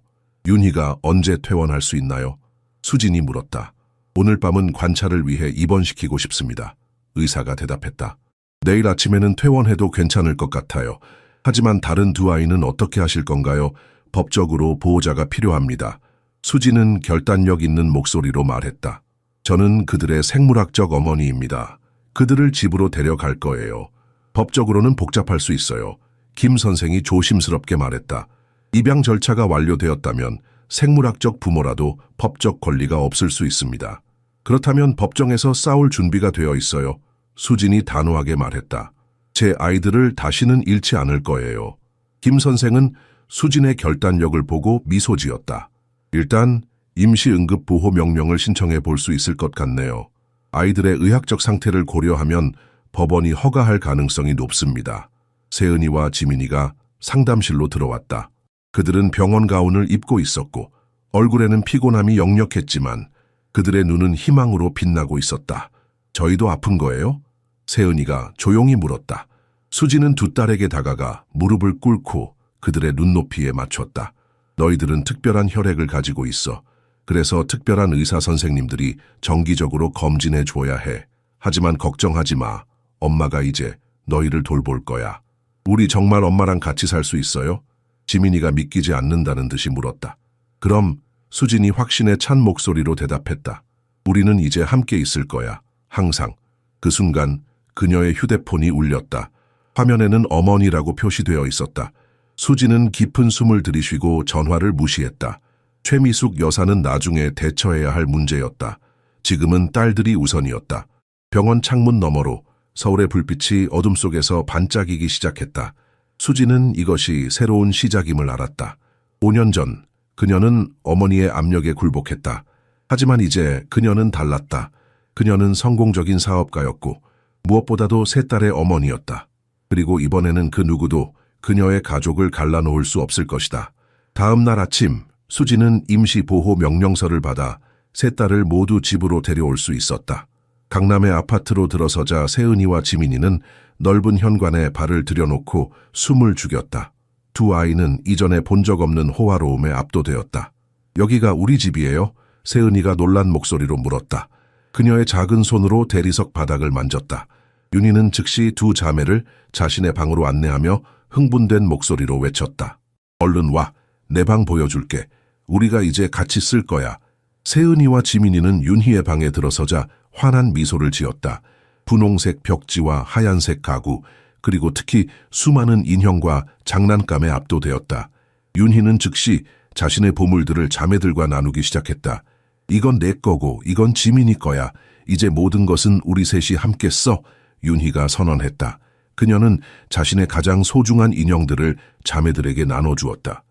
윤희가 언제 퇴원할 수 있나요? 수진이 물었다. 오늘 밤은 관찰을 위해 입원시키고 싶습니다. 의사가 대답했다. 내일 아침에는 퇴원해도 괜찮을 것 같아요. 하지만 다른 두 아이는 어떻게 하실 건가요? 법적으로 보호자가 필요합니다. 수진은 결단력 있는 목소리로 말했다. 저는 그들의 생물학적 어머니입니다. 그들을 집으로 데려갈 거예요. 법적으로는 복잡할 수 있어요. 김 선생이 조심스럽게 말했다. 입양 절차가 완료되었다면 생물학적 부모라도 법적 권리가 없을 수 있습니다. 그렇다면 법정에서 싸울 준비가 되어 있어요. 수진이 단호하게 말했다. 제 아이들을 다시는 잃지 않을 거예요. 김 선생은 수진의 결단력을 보고 미소 지었다. 일단 임시응급보호 명령을 신청해 볼 수 있을 것 같네요. 아이들의 의학적 상태를 고려하면 법원이 허가할 가능성이 높습니다. 세은이와 지민이가 상담실로 들어왔다. 그들은 병원 가운을 입고 있었고 얼굴에는 피곤함이 역력했지만 그들의 눈은 희망으로 빛나고 있었다. 저희도 아픈 거예요? 세은이가 조용히 물었다. 수지는 두 딸에게 다가가 무릎을 꿇고 그들의 눈높이에 맞췄다. 너희들은 특별한 혈액을 가지고 있어. 그래서 특별한 의사 선생님들이 정기적으로 검진해 줘야 해. 하지만 걱정하지 마. 엄마가 이제 너희를 돌볼 거야. 우리 정말 엄마랑 같이 살 수 있어요? 지민이가 믿기지 않는다는 듯이 물었다. 그럼 수진이 확신에 찬 목소리로 대답했다. 우리는 이제 함께 있을 거야. 항상. 그 순간 그녀의 휴대폰이 울렸다. 화면에는 어머니라고 표시되어 있었다. 수진은 깊은 숨을 들이쉬고 전화를 무시했다. 최미숙 여사는 나중에 대처해야 할 문제였다. 지금은 딸들이 우선이었다. 병원 창문 너머로 서울의 불빛이 어둠 속에서 반짝이기 시작했다. 수지는 이것이 새로운 시작임을 알았다. 5년 전 그녀는 어머니의 압력에 굴복했다. 하지만 이제 그녀는 달랐다. 그녀는 성공적인 사업가였고 무엇보다도 세 딸의 어머니였다. 그리고 이번에는 그 누구도 그녀의 가족을 갈라놓을 수 없을 것이다. 다음 날 아침 수지는 임시보호 명령서를 받아 세 딸을 모두 집으로 데려올 수 있었다. 강남의 아파트로 들어서자 세은이와 지민이는 넓은 현관에 발을 들여놓고 숨을 죽였다. 두 아이는 이전에 본 적 없는 호화로움에 압도되었다. 여기가 우리 집이에요? 세은이가 놀란 목소리로 물었다. 그녀의 작은 손으로 대리석 바닥을 만졌다. 윤희는 즉시 두 자매를 자신의 방으로 안내하며 흥분된 목소리로 외쳤다. 얼른 와, 내 방 보여줄게. 우리가 이제 같이 쓸 거야. 세은이와 지민이는 윤희의 방에 들어서자 환한 미소를 지었다. 분홍색 벽지와 하얀색 가구, 그리고 특히 수많은 인형과 장난감에 압도되었다. 윤희는 즉시 자신의 보물들을 자매들과 나누기 시작했다. 이건 내 거고 이건 지민이 거야. 이제 모든 것은 우리 셋이 함께 써. 윤희가 선언했다. 그녀는 자신의 가장 소중한 인형들을 자매들에게 나눠주었다.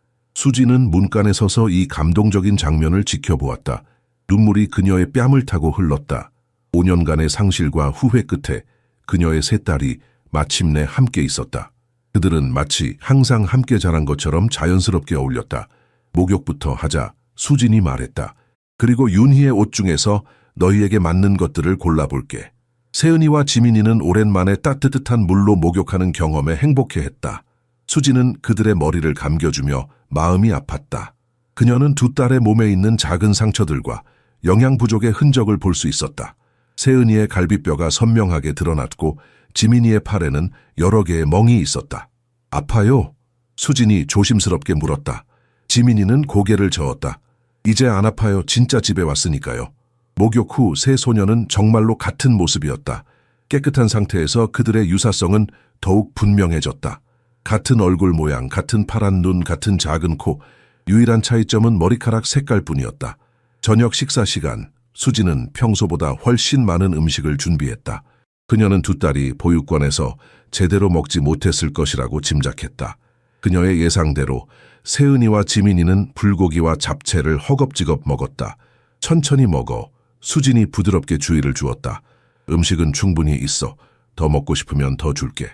수지는 문간에 서서 이 감동적인 장면을 지켜보았다. 눈물이 그녀의 뺨을 타고 흘렀다. 5년간의 상실과 후회 끝에 그녀의 세 딸이 마침내 함께 있었다. 그들은 마치 항상 함께 자란 것처럼 자연스럽게 어울렸다. 목욕부터 하자 수진이 말했다. 그리고 윤희의 옷 중에서 너희에게 맞는 것들을 골라볼게. 세은이와 지민이는 오랜만에 따뜻한 물로 목욕하는 경험에 행복해했다. 수지는 그들의 머리를 감겨주며 마음이 아팠다. 그녀는 두 딸의 몸에 있는 작은 상처들과 영양 부족의 흔적을 볼 수 있었다. 세은이의 갈비뼈가 선명하게 드러났고 지민이의 팔에는 여러 개의 멍이 있었다. 아파요? 수진이 조심스럽게 물었다. 지민이는 고개를 저었다. 이제 안 아파요. 진짜 집에 왔으니까요. 목욕 후 세 소녀는 정말로 같은 모습이었다. 깨끗한 상태에서 그들의 유사성은 더욱 분명해졌다. 같은 얼굴 모양, 같은 파란 눈, 같은 작은 코, 유일한 차이점은 머리카락 색깔뿐이었다. 저녁 식사 시간, 수지는 평소보다 훨씬 많은 음식을 준비했다. 그녀는 두 딸이 보육원에서 제대로 먹지 못했을 것이라고 짐작했다. 그녀의 예상대로 세은이와 지민이는 불고기와 잡채를 허겁지겁 먹었다. 천천히 먹어. 수진이 부드럽게 주의를 주었다. 음식은 충분히 있어. 더 먹고 싶으면 더 줄게.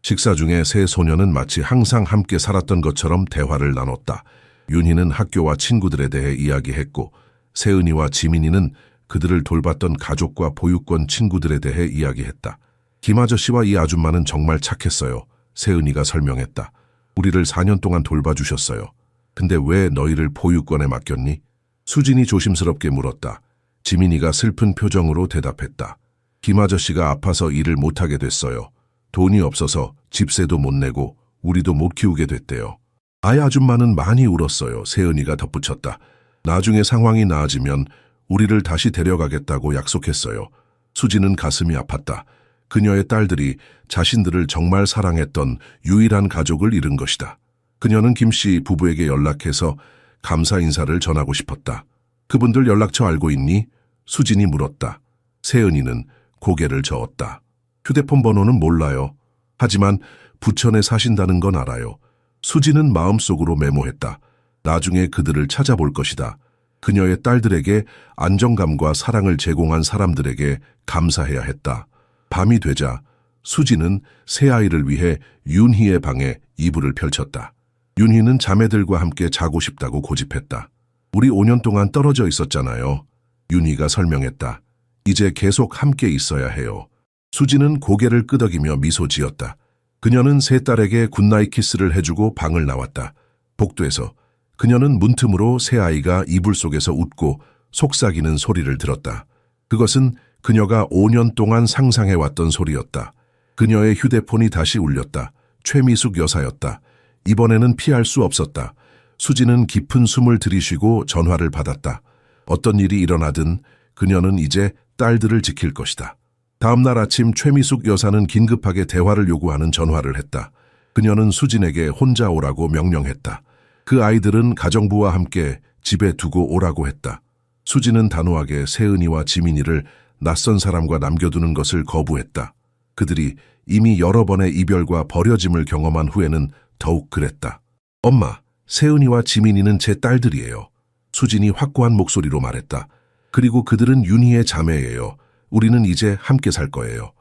식사 중에 세 소녀는 마치 항상 함께 살았던 것처럼 대화를 나눴다. 윤희는 학교와 친구들에 대해 이야기했고 세은이와 지민이는 그들을 돌봤던 가족과 보육원 친구들에 대해 이야기했다. 김 아저씨와 이 아줌마는 정말 착했어요. 세은이가 설명했다. 우리를 4년 동안 돌봐주셨어요. 근데 왜 너희를 보육원에 맡겼니? 수진이 조심스럽게 물었다. 지민이가 슬픈 표정으로 대답했다. 김 아저씨가 아파서 일을 못하게 됐어요. 돈이 없어서 집세도 못 내고 우리도 못 키우게 됐대요. 아이 아줌마는 많이 울었어요. 세은이가 덧붙였다. 나중에 상황이 나아지면 우리를 다시 데려가겠다고 약속했어요. 수지는 가슴이 아팠다. 그녀의 딸들이 자신들을 정말 사랑했던 유일한 가족을 잃은 것이다. 그녀는 김씨 부부에게 연락해서 감사 인사를 전하고 싶었다. 그분들 연락처 알고 있니? 수진이 물었다. 세은이는 고개를 저었다. 휴대폰 번호는 몰라요. 하지만 부천에 사신다는 건 알아요. 수지는 마음속으로 메모했다. 나중에 그들을 찾아볼 것이다. 그녀의 딸들에게 안정감과 사랑을 제공한 사람들에게 감사해야 했다. 밤이 되자 수지는 새 아이를 위해 윤희의 방에 이불을 펼쳤다. 윤희는 자매들과 함께 자고 싶다고 고집했다. 우리 5년 동안 떨어져 있었잖아요. 윤희가 설명했다. 이제 계속 함께 있어야 해요. 수지는 고개를 끄덕이며 미소 지었다. 그녀는 세 딸에게 굿나잇 키스를 해주고 방을 나왔다. 복도에서 그녀는 문틈으로 새 아이가 이불 속에서 웃고 속삭이는 소리를 들었다. 그것은 그녀가 5년 동안 상상해왔던 소리였다. 그녀의 휴대폰이 다시 울렸다. 최미숙 여사였다. 이번에는 피할 수 없었다. 수지는 깊은 숨을 들이쉬고 전화를 받았다. 어떤 일이 일어나든 그녀는 이제 딸들을 지킬 것이다. 다음 날 아침 최미숙 여사는 긴급하게 대화를 요구하는 전화를 했다. 그녀는 수진에게 혼자 오라고 명령했다. 그 아이들은 가정부와 함께 집에 두고 오라고 했다. 수지는 단호하게 세은이와 지민이를 낯선 사람과 남겨두는 것을 거부했다. 그들이 이미 여러 번의 이별과 버려짐을 경험한 후에는 더욱 그랬다. 엄마, 세은이와 지민이는 제 딸들이에요. 수진이 확고한 목소리로 말했다. 그리고 그들은 윤희의 자매예요. 우리는 이제 함께 살 거예요.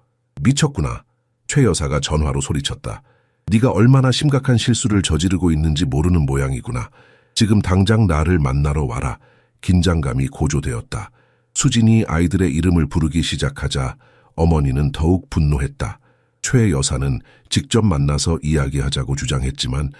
미쳤구나. 최 여사가 전화로 소리쳤다. 네가 얼마나 심각한 실수를 저지르고 있는지 모르는 모양이구나. 지금 당장 나를 만나러 와라. 긴장감이 고조되었다. 수진이 아이들의 이름을 부르기 시작하자 어머니는 더욱 분노했다. 최 여사는 직접 만나서 이야기하자고 주장했지만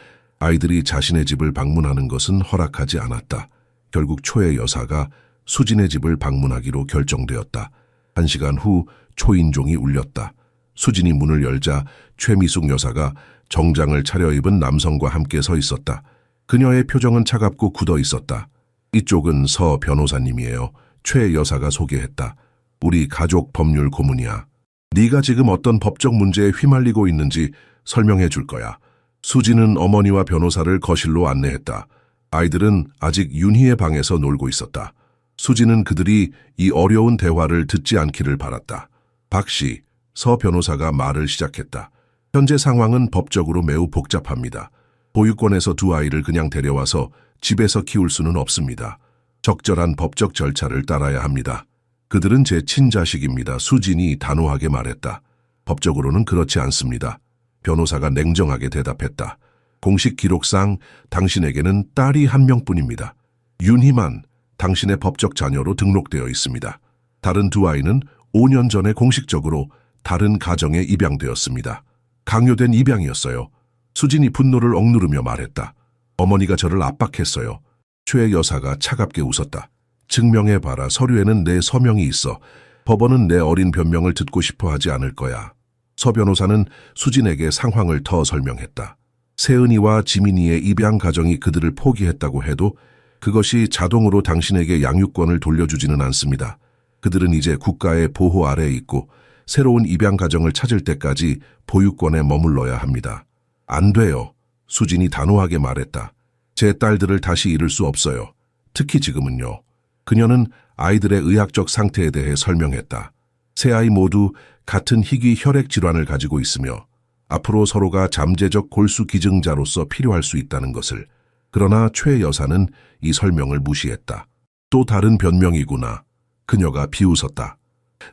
아이들이 자신의 집을 방문하는 것은 허락하지 않았다. 결국 최 여사가 수진의 집을 방문하기로 결정되었다. 1시간 후 초인종이 울렸다. 수진이 문을 열자 최미숙 여사가 정장을 차려입은 남성과 함께 서 있었다. 그녀의 표정은 차갑고 굳어 있었다. 이쪽은 서 변호사님이에요. 최 여사가 소개했다. 우리 가족 법률 고문이야. 네가 지금 어떤 법적 문제에 휘말리고 있는지 설명해 줄 거야. 수지는 어머니와 변호사를 거실로 안내했다. 아이들은 아직 윤희의 방에서 놀고 있었다. 수지는 그들이 이 어려운 대화를 듣지 않기를 바랐다. 박 씨, 서 변호사가 말을 시작했다. 현재 상황은 법적으로 매우 복잡합니다. 보육원에서 두 아이를 그냥 데려와서 집에서 키울 수는 없습니다. 적절한 법적 절차를 따라야 합니다. 그들은 제 친자식입니다. 수진이 단호하게 말했다. 법적으로는 그렇지 않습니다. 변호사가 냉정하게 대답했다. 공식 기록상 당신에게는 딸이 한 명뿐입니다. 윤희만 당신의 법적 자녀로 등록되어 있습니다. 다른 두 아이는 5년 전에 공식적으로 다른 가정에 입양되었습니다. 강요된 입양이었어요. 수진이 분노를 억누르며 말했다. 어머니가 저를 압박했어요. 최 여사가 차갑게 웃었다. 증명해봐라. 서류에는 내 서명이 있어. 법원은 내 어린 변명을 듣고 싶어 하지 않을 거야. 서 변호사는 수진에게 상황을 더 설명했다. 세은이와 지민이의 입양 가정이 그들을 포기했다고 해도 그것이 자동으로 당신에게 양육권을 돌려주지는 않습니다. 그들은 이제 국가의 보호 아래에 있고 새로운 입양 가정을 찾을 때까지 보육원에 머물러야 합니다. 안 돼요. 수진이 단호하게 말했다. 제 딸들을 다시 잃을 수 없어요. 특히 지금은요. 그녀는 아이들의 의학적 상태에 대해 설명했다. 세 아이 모두 같은 희귀 혈액 질환을 가지고 있으며 앞으로 서로가 잠재적 골수 기증자로서 필요할 수 있다는 것을. 그러나 최 여사는 이 설명을 무시했다. 또 다른 변명이구나. 그녀가 비웃었다.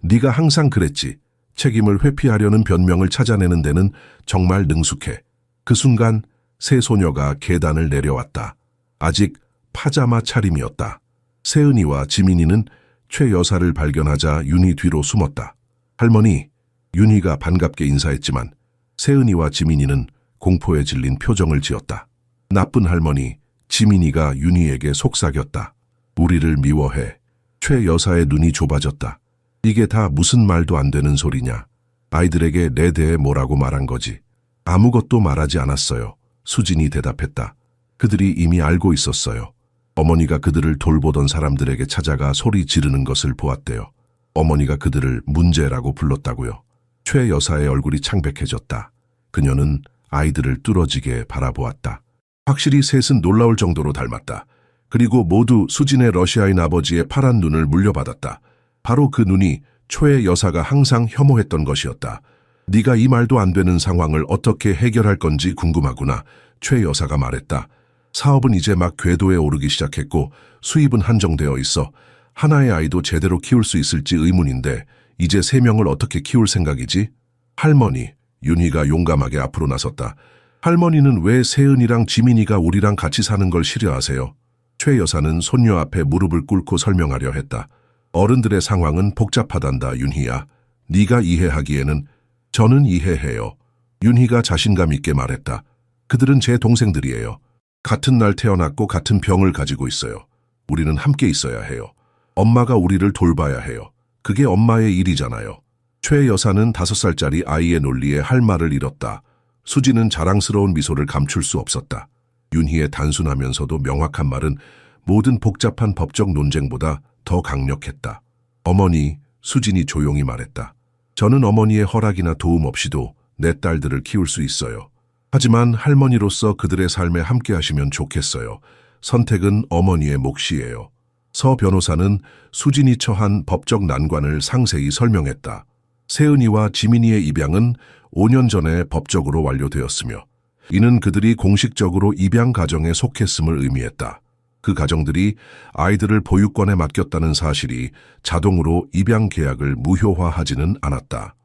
네가 항상 그랬지. 책임을 회피하려는 변명을 찾아내는 데는 정말 능숙해. 그 순간 세 소녀가 계단을 내려왔다. 아직 파자마 차림이었다. 세은이와 지민이는 최 여사를 발견하자 윤희 뒤로 숨었다. 할머니, 윤희가 반갑게 인사했지만 세은이와 지민이는 공포에 질린 표정을 지었다. 나쁜 할머니, 지민이가 윤희에게 속삭였다. 우리를 미워해. 최 여사의 눈이 좁아졌다. 이게 다 무슨 말도 안 되는 소리냐. 아이들에게 내 대해 뭐라고 말한 거지. 아무것도 말하지 않았어요. 수진이 대답했다. 그들이 이미 알고 있었어요. 어머니가 그들을 돌보던 사람들에게 찾아가 소리 지르는 것을 보았대요. 어머니가 그들을 문제라고 불렀다고요. 최 여사의 얼굴이 창백해졌다. 그녀는 아이들을 뚫어지게 바라보았다. 확실히 셋은 놀라울 정도로 닮았다. 그리고 모두 수진의 러시아인 아버지의 파란 눈을 물려받았다. 바로 그 눈이 최 여사가 항상 혐오했던 것이었다. 네가 이 말도 안 되는 상황을 어떻게 해결할 건지 궁금하구나. 최 여사가 말했다. 사업은 이제 막 궤도에 오르기 시작했고 수입은 한정되어 있어. 하나의 아이도 제대로 키울 수 있을지 의문인데 이제 3명을 어떻게 키울 생각이지? 할머니, 윤희가 용감하게 앞으로 나섰다. 할머니는 왜 세은이랑 지민이가 우리랑 같이 사는 걸 싫어하세요? 최 여사는 손녀 앞에 무릎을 꿇고 설명하려 했다. 어른들의 상황은 복잡하단다, 윤희야. 네가 이해하기에는. 저는 이해해요. 윤희가 자신감 있게 말했다. 그들은 제 동생들이에요. 같은 날 태어났고 같은 병을 가지고 있어요. 우리는 함께 있어야 해요. 엄마가 우리를 돌봐야 해요. 그게 엄마의 일이잖아요. 최 여사는 5살짜리 아이의 논리에 할 말을 잃었다. 수지는 자랑스러운 미소를 감출 수 없었다. 윤희의 단순하면서도 명확한 말은 모든 복잡한 법적 논쟁보다 더 강력했다. 어머니, 수진이 조용히 말했다. 저는 어머니의 허락이나 도움 없이도 내 딸들을 키울 수 있어요. 하지만 할머니로서 그들의 삶에 함께 하시면 좋겠어요. 선택은 어머니의 몫이에요. 서 변호사는 수진이 처한 법적 난관을 상세히 설명했다. 세은이와 지민이의 입양은 5년 전에 법적으로 완료되었으며 이는 그들이 공식적으로 입양 가정에 속했음을 의미했다. 그 가정들이 아이들을 보육원에 맡겼다는 사실이 자동으로 입양 계약을 무효화하지는 않았다.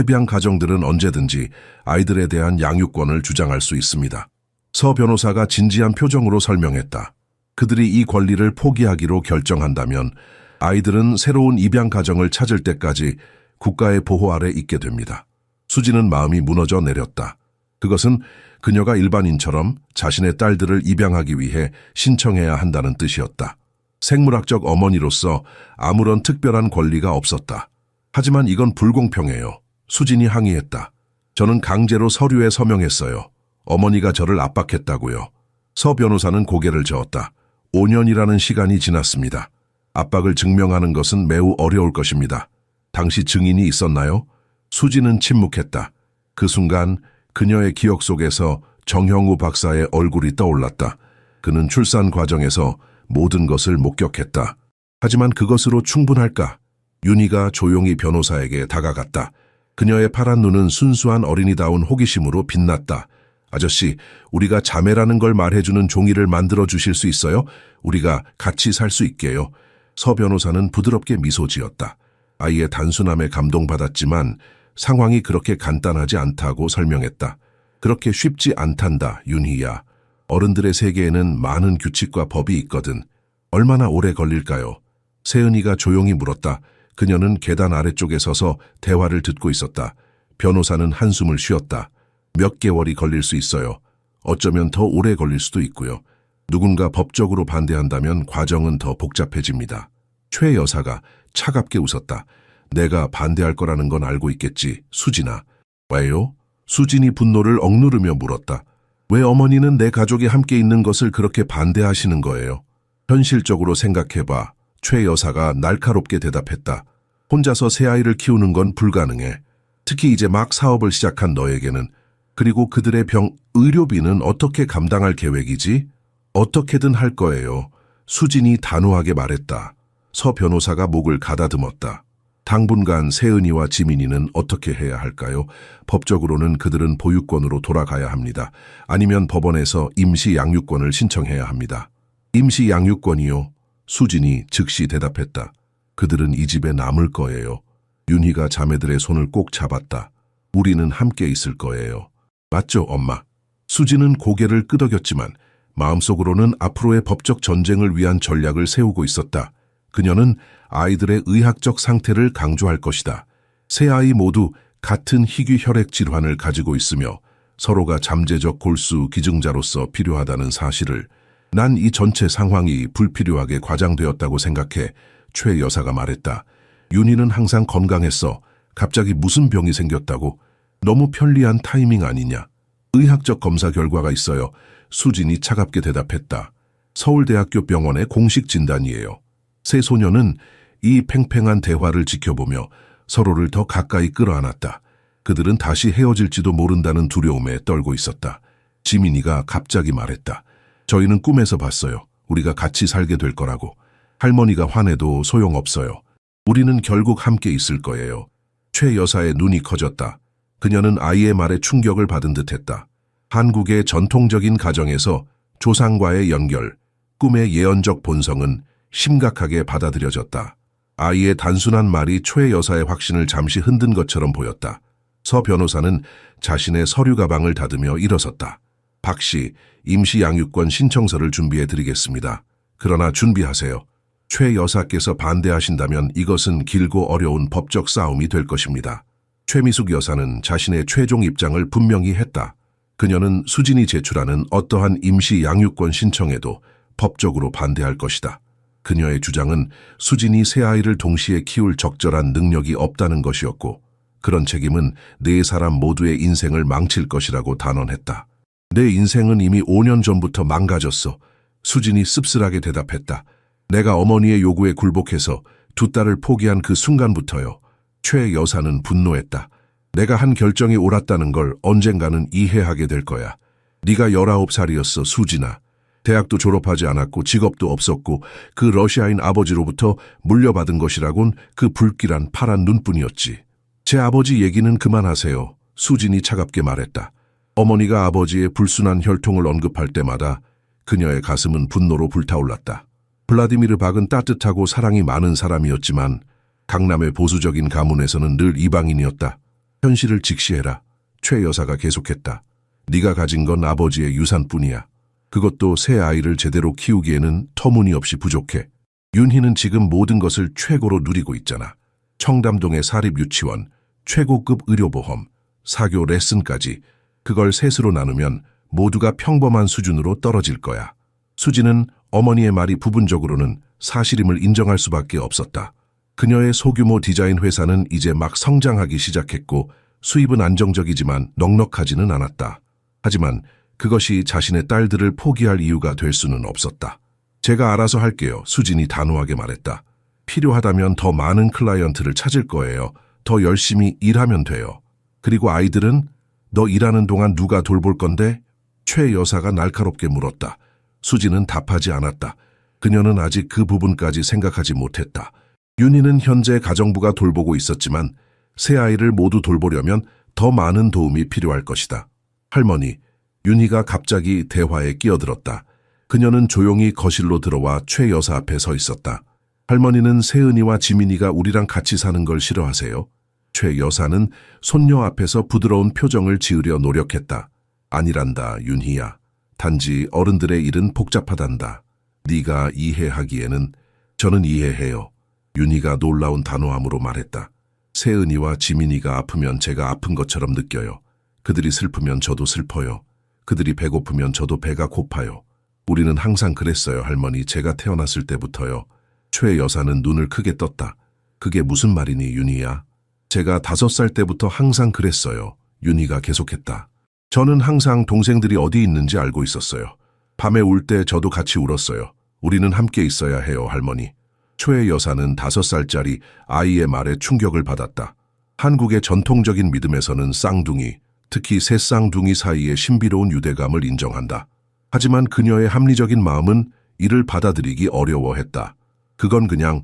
입양 가정들은 언제든지 아이들에 대한 양육권을 주장할 수 있습니다. 서 변호사가 진지한 표정으로 설명했다. 그들이 이 권리를 포기하기로 결정한다면 아이들은 새로운 입양 가정을 찾을 때까지 국가의 보호 아래 있게 됩니다. 수지는 마음이 무너져 내렸다. 그것은 그녀가 일반인처럼 자신의 딸들을 입양하기 위해 신청해야 한다는 뜻이었다. 생물학적 어머니로서 아무런 특별한 권리가 없었다. 하지만 이건 불공평해요. 수진이 항의했다. 저는 강제로 서류에 서명했어요. 어머니가 저를 압박했다고요. 서 변호사는 고개를 저었다. 5년이라는 시간이 지났습니다. 압박을 증명하는 것은 매우 어려울 것입니다. 당시 증인이 있었나요? 수진은 침묵했다. 그 순간 그녀의 기억 속에서 정형우 박사의 얼굴이 떠올랐다. 그는 출산 과정에서 모든 것을 목격했다. 하지만 그것으로 충분할까? 윤희가 조용히 변호사에게 다가갔다. 그녀의 파란 눈은 순수한 어린이다운 호기심으로 빛났다. 아저씨, 우리가 자매라는 걸 말해주는 종이를 만들어 주실 수 있어요? 우리가 같이 살 수 있게요. 서 변호사는 부드럽게 미소 지었다. 아이의 단순함에 감동받았지만 상황이 그렇게 간단하지 않다고 설명했다. 그렇게 쉽지 않단다, 윤희야. 어른들의 세계에는 많은 규칙과 법이 있거든. 얼마나 오래 걸릴까요? 세은이가 조용히 물었다. 그녀는 계단 아래쪽에 서서 대화를 듣고 있었다. 변호사는 한숨을 쉬었다. 몇 개월이 걸릴 수 있어요. 어쩌면 더 오래 걸릴 수도 있고요. 누군가 법적으로 반대한다면 과정은 더 복잡해집니다. 최 여사가 차갑게 웃었다. 내가 반대할 거라는 건 알고 있겠지, 수진아. 왜요? 수진이 분노를 억누르며 물었다. 왜 어머니는 내 가족이 함께 있는 것을 그렇게 반대하시는 거예요? 현실적으로 생각해봐. 최 여사가 날카롭게 대답했다. 혼자서 새 아이를 키우는 건 불가능해. 특히 이제 막 사업을 시작한 너에게는. 그리고 그들의 의료비는 어떻게 감당할 계획이지? 어떻게든 할 거예요. 수진이 단호하게 말했다. 서 변호사가 목을 가다듬었다. 당분간 세은이와 지민이는 어떻게 해야 할까요? 법적으로는 그들은 보육권으로 돌아가야 합니다. 아니면 법원에서 임시 양육권을 신청해야 합니다. 임시 양육권이요? 수진이 즉시 대답했다. 그들은 이 집에 남을 거예요. 윤희가 자매들의 손을 꼭 잡았다. 우리는 함께 있을 거예요. 맞죠, 엄마? 수진은 고개를 끄덕였지만 마음속으로는 앞으로의 법적 전쟁을 위한 전략을 세우고 있었다. 그녀는 아이들의 의학적 상태를 강조할 것이다. 세 아이 모두 같은 희귀 혈액 질환을 가지고 있으며 서로가 잠재적 골수 기증자로서 필요하다는 사실을 난 이 전체 상황이 불필요하게 과장되었다고 생각해. 최 여사가 말했다. 윤희는 항상 건강했어. 갑자기 무슨 병이 생겼다고? 너무 편리한 타이밍 아니냐? 의학적 검사 결과가 있어요. 수진이 차갑게 대답했다. 서울대학교 병원의 공식 진단이에요. 세 소녀는 이 팽팽한 대화를 지켜보며 서로를 더 가까이 끌어안았다. 그들은 다시 헤어질지도 모른다는 두려움에 떨고 있었다. 지민이가 갑자기 말했다. 저희는 꿈에서 봤어요. 우리가 같이 살게 될 거라고. 할머니가 화내도 소용없어요. 우리는 결국 함께 있을 거예요. 최 여사의 눈이 커졌다. 그녀는 아이의 말에 충격을 받은 듯했다. 한국의 전통적인 가정에서 조상과의 연결, 꿈의 예언적 본성은 심각하게 받아들여졌다. 아이의 단순한 말이 최 여사의 확신을 잠시 흔든 것처럼 보였다. 서 변호사는 자신의 서류 가방을 닫으며 일어섰다. 박 씨, 임시 양육권 신청서를 준비해 드리겠습니다. 그러나 준비하세요. 최 여사께서 반대하신다면 이것은 길고 어려운 법적 싸움이 될 것입니다. 최미숙 여사는 자신의 최종 입장을 분명히 했다. 그녀는 수진이 제출하는 어떠한 임시 양육권 신청에도 법적으로 반대할 것이다. 그녀의 주장은 수진이 세 아이를 동시에 키울 적절한 능력이 없다는 것이었고 그런 책임은 네 사람 모두의 인생을 망칠 것이라고 단언했다. 내 인생은 이미 5년 전부터 망가졌어. 수진이 씁쓸하게 대답했다. 내가 어머니의 요구에 굴복해서 두 딸을 포기한 그 순간부터요. 최 여사는 분노했다. 내가 한 결정이 옳았다는 걸 언젠가는 이해하게 될 거야. 네가 19살이었어, 수진아. 대학도 졸업하지 않았고 직업도 없었고 그 러시아인 아버지로부터 물려받은 것이라곤 그 불길한 파란 눈뿐이었지. 제 아버지 얘기는 그만하세요. 수진이 차갑게 말했다. 어머니가 아버지의 불순한 혈통을 언급할 때마다 그녀의 가슴은 분노로 불타올랐다. 블라디미르 박은 따뜻하고 사랑이 많은 사람이었지만 강남의 보수적인 가문에서는 늘 이방인이었다. 현실을 직시해라. 최 여사가 계속했다. 네가 가진 건 아버지의 유산뿐이야. 그것도 새 아이를 제대로 키우기에는 터무니없이 부족해. 윤희는 지금 모든 것을 최고로 누리고 있잖아. 청담동의 사립유치원, 최고급 의료보험, 사교 레슨까지 그걸 셋으로 나누면 모두가 평범한 수준으로 떨어질 거야. 수지는 어머니의 말이 부분적으로는 사실임을 인정할 수밖에 없었다. 그녀의 소규모 디자인 회사는 이제 막 성장하기 시작했고 수입은 안정적이지만 넉넉하지는 않았다. 하지만 그것이 자신의 딸들을 포기할 이유가 될 수는 없었다. 제가 알아서 할게요. 수진이 단호하게 말했다. 필요하다면 더 많은 클라이언트를 찾을 거예요. 더 열심히 일하면 돼요. 그리고 아이들은 너 일하는 동안 누가 돌볼 건데? 최 여사가 날카롭게 물었다. 수진은 답하지 않았다. 그녀는 아직 그 부분까지 생각하지 못했다. 윤희는 현재 가정부가 돌보고 있었지만 세 아이를 모두 돌보려면 더 많은 도움이 필요할 것이다. 할머니, 윤희가 갑자기 대화에 끼어들었다. 그녀는 조용히 거실로 들어와 최 여사 앞에 서 있었다. 할머니는 세은이와 지민이가 우리랑 같이 사는 걸 싫어하세요? 최 여사는 손녀 앞에서 부드러운 표정을 지으려 노력했다. 아니란다, 윤희야. 단지 어른들의 일은 복잡하단다. 네가 이해하기에는. 저는 이해해요. 윤희가 놀라운 단호함으로 말했다. 세은이와 지민이가 아프면 제가 아픈 것처럼 느껴요. 그들이 슬프면 저도 슬퍼요. 그들이 배고프면 저도 배가 고파요. 우리는 항상 그랬어요, 할머니. 제가 태어났을 때부터요. 최 여사는 눈을 크게 떴다. 그게 무슨 말이니, 윤희야? 제가 5살 때부터 항상 그랬어요. 윤희가 계속했다. 저는 항상 동생들이 어디 있는지 알고 있었어요. 밤에 울 때 저도 같이 울었어요. 우리는 함께 있어야 해요, 할머니. 최 여사는 5살짜리 아이의 말에 충격을 받았다. 한국의 전통적인 믿음에서는 쌍둥이, 특히 새 쌍둥이 사이의 신비로운 유대감을 인정한다. 하지만 그녀의 합리적인 마음은 이를 받아들이기 어려워했다. 그건 그냥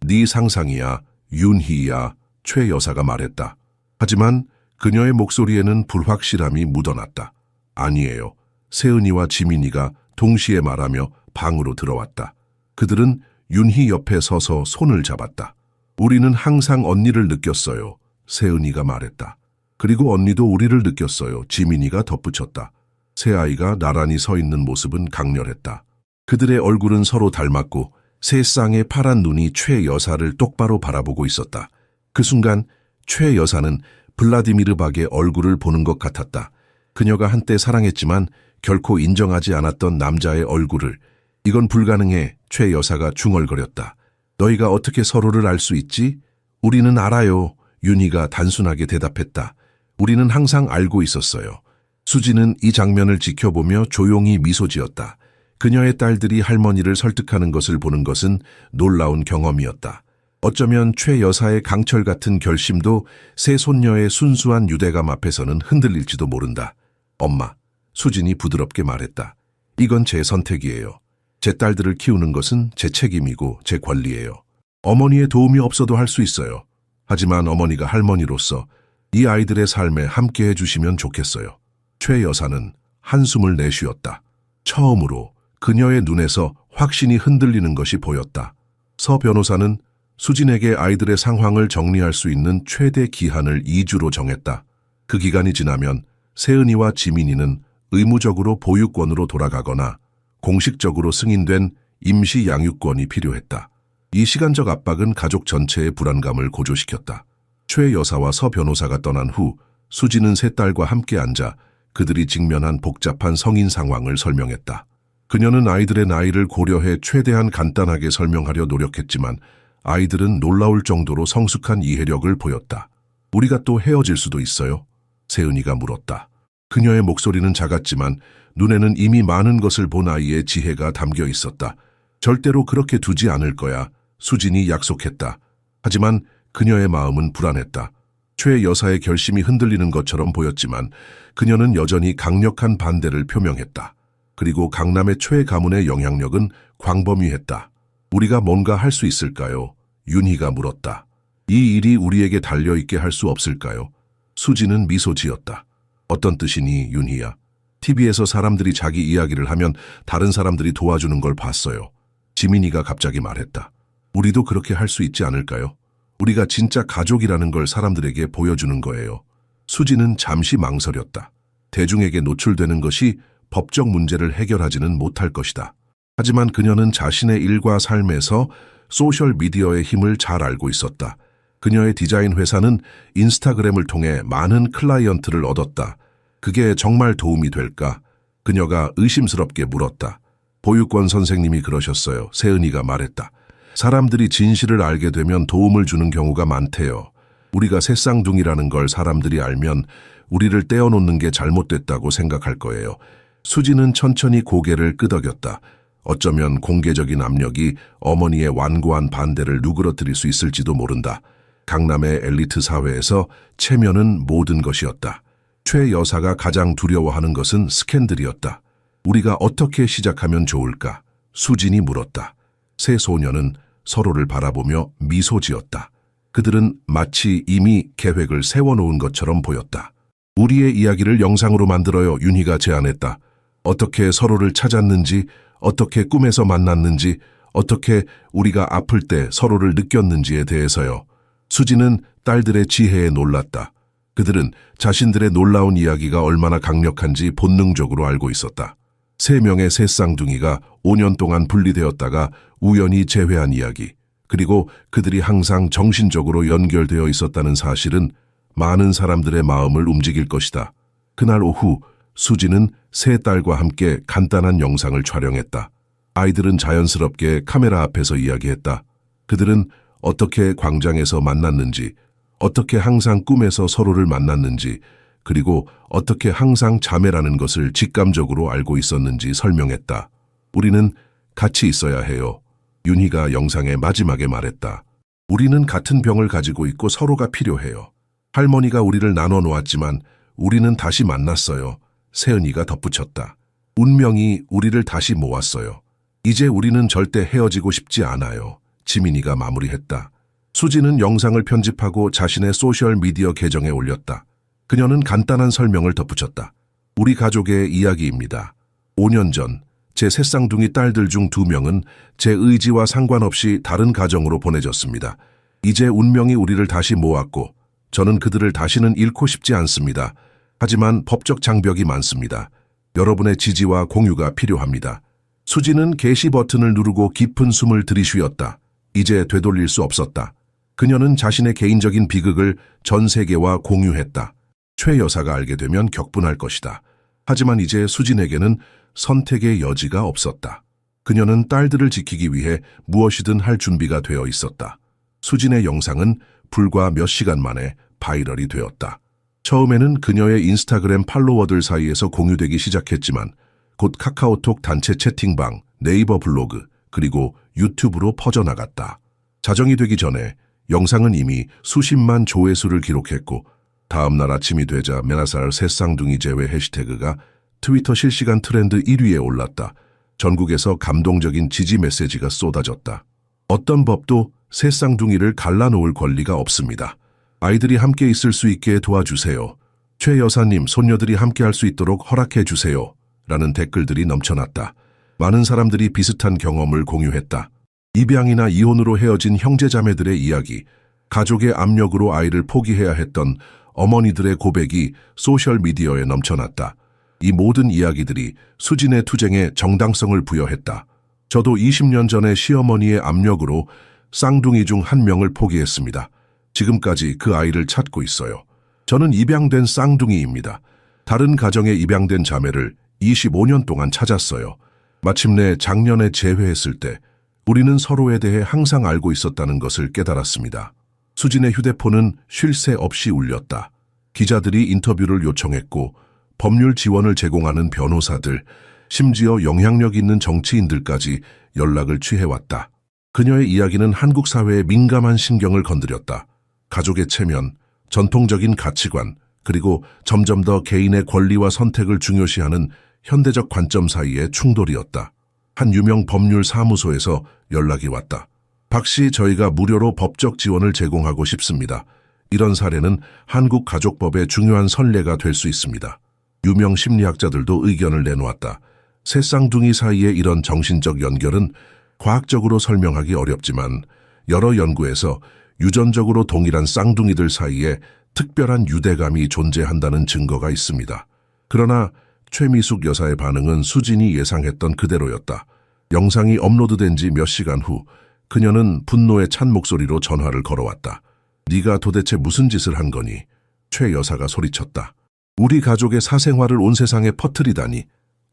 네 상상이야, 윤희야, 최 여사가 말했다. 하지만 그녀의 목소리에는 불확실함이 묻어났다. 아니에요. 세은이와 지민이가 동시에 말하며 방으로 들어왔다. 그들은 윤희 옆에 서서 손을 잡았다. 우리는 항상 언니를 느꼈어요. 세은이가 말했다. 그리고 언니도 우리를 느꼈어요. 지민이가 덧붙였다. 새 아이가 나란히 서 있는 모습은 강렬했다. 그들의 얼굴은 서로 닮았고 새 쌍의 파란 눈이 최 여사를 똑바로 바라보고 있었다. 그 순간 최 여사는 블라디미르 박의 얼굴을 보는 것 같았다. 그녀가 한때 사랑했지만 결코 인정하지 않았던 남자의 얼굴을. 이건 불가능해. 최 여사가 중얼거렸다. 너희가 어떻게 서로를 알 수 있지? 우리는 알아요. 윤희가 단순하게 대답했다. 우리는 항상 알고 있었어요. 수지는 이 장면을 지켜보며 조용히 미소 지었다. 그녀의 딸들이 할머니를 설득하는 것을 보는 것은 놀라운 경험이었다. 어쩌면 최 여사의 강철 같은 결심도 새 손녀의 순수한 유대감 앞에서는 흔들릴지도 모른다. 엄마, 수진이 부드럽게 말했다. 이건 제 선택이에요. 제 딸들을 키우는 것은 제 책임이고 제 권리예요. 어머니의 도움이 없어도 할 수 있어요. 하지만 어머니가 할머니로서 이 아이들의 삶에 함께 해주시면 좋겠어요. 최 여사는 한숨을 내쉬었다. 처음으로 그녀의 눈에서 확신이 흔들리는 것이 보였다. 서 변호사는 수진에게 아이들의 상황을 정리할 수 있는 최대 기한을 2주로 정했다. 그 기간이 지나면 세은이와 지민이는 의무적으로 보육원으로 돌아가거나 공식적으로 승인된 임시 양육권이 필요했다. 이 시간적 압박은 가족 전체의 불안감을 고조시켰다. 최 여사와 서 변호사가 떠난 후 수지는 세 딸과 함께 앉아 그들이 직면한 복잡한 성인 상황을 설명했다. 그녀는 아이들의 나이를 고려해 최대한 간단하게 설명하려 노력했지만 아이들은 놀라울 정도로 성숙한 이해력을 보였다. 우리가 또 헤어질 수도 있어요? 세은이가 물었다. 그녀의 목소리는 작았지만 눈에는 이미 많은 것을 본 아이의 지혜가 담겨 있었다. 절대로 그렇게 두지 않을 거야. 수진이 약속했다. 하지만 그녀의 마음은 불안했다. 최 여사의 결심이 흔들리는 것처럼 보였지만 그녀는 여전히 강력한 반대를 표명했다. 그리고 강남의 최 가문의 영향력은 광범위했다. 우리가 뭔가 할 수 있을까요? 윤희가 물었다. 이 일이 우리에게 달려있게 할 수 없을까요? 수지는 미소 지었다. 어떤 뜻이니, 윤희야? TV에서 사람들이 자기 이야기를 하면 다른 사람들이 도와주는 걸 봤어요. 지민이가 갑자기 말했다. 우리도 그렇게 할 수 있지 않을까요? 우리가 진짜 가족이라는 걸 사람들에게 보여주는 거예요. 수지는 잠시 망설였다. 대중에게 노출되는 것이 법적 문제를 해결하지는 못할 것이다. 하지만 그녀는 자신의 일과 삶에서 소셜미디어의 힘을 잘 알고 있었다. 그녀의 디자인 회사는 인스타그램을 통해 많은 클라이언트를 얻었다. 그게 정말 도움이 될까? 그녀가 의심스럽게 물었다. 보육원 선생님이 그러셨어요. 세은이가 말했다. 사람들이 진실을 알게 되면 도움을 주는 경우가 많대요. 우리가 새쌍둥이라는 걸 사람들이 알면 우리를 떼어놓는 게 잘못됐다고 생각할 거예요. 수지는 천천히 고개를 끄덕였다. 어쩌면 공개적인 압력이 어머니의 완고한 반대를 누그러뜨릴 수 있을지도 모른다. 강남의 엘리트 사회에서 체면은 모든 것이었다. 최 여사가 가장 두려워하는 것은 스캔들이었다. 우리가 어떻게 시작하면 좋을까? 수진이 물었다. 세 소녀는 서로를 바라보며 미소 지었다. 그들은 마치 이미 계획을 세워놓은 것처럼 보였다. 우리의 이야기를 영상으로 만들어요. 윤희가 제안했다. 어떻게 서로를 찾았는지, 어떻게 꿈에서 만났는지, 어떻게 우리가 아플 때 서로를 느꼈는지에 대해서요. 수지는 딸들의 지혜에 놀랐다. 그들은 자신들의 놀라운 이야기가 얼마나 강력한지 본능적으로 알고 있었다. 3명의 새 쌍둥이가 5년 동안 분리되었다가 우연히 재회한 이야기, 그리고 그들이 항상 정신적으로 연결되어 있었다는 사실은 많은 사람들의 마음을 움직일 것이다. 그날 오후 수지는 세 딸과 함께 간단한 영상을 촬영했다. 아이들은 자연스럽게 카메라 앞에서 이야기했다. 그들은 어떻게 광장에서 만났는지, 어떻게 항상 꿈에서 서로를 만났는지, 그리고 어떻게 항상 자매라는 것을 직감적으로 알고 있었는지 설명했다. 우리는 같이 있어야 해요. 윤희가 영상의 마지막에 말했다. 우리는 같은 병을 가지고 있고 서로가 필요해요. 할머니가 우리를 나눠 놓았지만 우리는 다시 만났어요. 세은이가 덧붙였다. 운명이 우리를 다시 모았어요. 이제 우리는 절대 헤어지고 싶지 않아요. 지민이가 마무리했다. 수지는 영상을 편집하고 자신의 소셜미디어 계정에 올렸다. 그녀는 간단한 설명을 덧붙였다. 우리 가족의 이야기입니다. 5년 전 제 새쌍둥이 딸들 중 2명은 제 의지와 상관없이 다른 가정으로 보내졌습니다. 이제 운명이 우리를 다시 모았고 저는 그들을 다시는 잃고 싶지 않습니다. 하지만 법적 장벽이 많습니다. 여러분의 지지와 공유가 필요합니다. 수지는 게시 버튼을 누르고 깊은 숨을 들이쉬었다. 이제 되돌릴 수 없었다. 그녀는 자신의 개인적인 비극을 전 세계와 공유했다. 최 여사가 알게 되면 격분할 것이다. 하지만 이제 수진에게는 선택의 여지가 없었다. 그녀는 딸들을 지키기 위해 무엇이든 할 준비가 되어 있었다. 수진의 영상은 불과 몇 시간 만에 바이럴이 되었다. 처음에는 그녀의 인스타그램 팔로워들 사이에서 공유되기 시작했지만 곧 카카오톡 단체 채팅방, 네이버 블로그, 그리고 유튜브로 퍼져나갔다. 자정이 되기 전에 영상은 이미 수십만 조회수를 기록했고 다음 날 아침이 되자 메나살 새쌍둥이 제외 해시태그가 트위터 실시간 트렌드 1위에 올랐다. 전국에서 감동적인 지지 메시지가 쏟아졌다. 어떤 법도 새쌍둥이를 갈라놓을 권리가 없습니다. 아이들이 함께 있을 수 있게 도와주세요. 최 여사님, 손녀들이 함께 할 수 있도록 허락해 주세요. 라는 댓글들이 넘쳐났다. 많은 사람들이 비슷한 경험을 공유했다. 입양이나 이혼으로 헤어진 형제자매들의 이야기, 가족의 압력으로 아이를 포기해야 했던 어머니들의 고백이 소셜미디어에 넘쳐났다. 이 모든 이야기들이 수진의 투쟁에 정당성을 부여했다. 저도 20년 전에 시어머니의 압력으로 쌍둥이 중 한 명을 포기했습니다. 지금까지 그 아이를 찾고 있어요. 저는 입양된 쌍둥이입니다. 다른 가정에 입양된 자매를 25년 동안 찾았어요. 마침내 작년에 재회했을 때 우리는 서로에 대해 항상 알고 있었다는 것을 깨달았습니다. 수진의 휴대폰은 쉴 새 없이 울렸다. 기자들이 인터뷰를 요청했고 법률 지원을 제공하는 변호사들, 심지어 영향력 있는 정치인들까지 연락을 취해왔다. 그녀의 이야기는 한국 사회의 민감한 신경을 건드렸다. 가족의 체면, 전통적인 가치관, 그리고 점점 더 개인의 권리와 선택을 중요시하는 현대적 관점 사이의 충돌이었다. 한 유명 법률 사무소에서 연락이 왔다. 박 씨, 저희가 무료로 법적 지원을 제공하고 싶습니다. 이런 사례는 한국 가족법의 중요한 선례가 될 수 있습니다. 유명 심리학자들도 의견을 내놓았다. 새 쌍둥이 사이의 이런 정신적 연결은 과학적으로 설명하기 어렵지만 여러 연구에서 유전적으로 동일한 쌍둥이들 사이에 특별한 유대감이 존재한다는 증거가 있습니다. 그러나 최미숙 여사의 반응은 수진이 예상했던 그대로였다. 영상이 업로드된 지 몇 시간 후 그녀는 분노에 찬 목소리로 전화를 걸어왔다. 네가 도대체 무슨 짓을 한 거니? 최 여사가 소리쳤다. 우리 가족의 사생활을 온 세상에 퍼뜨리다니.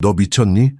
너 미쳤니?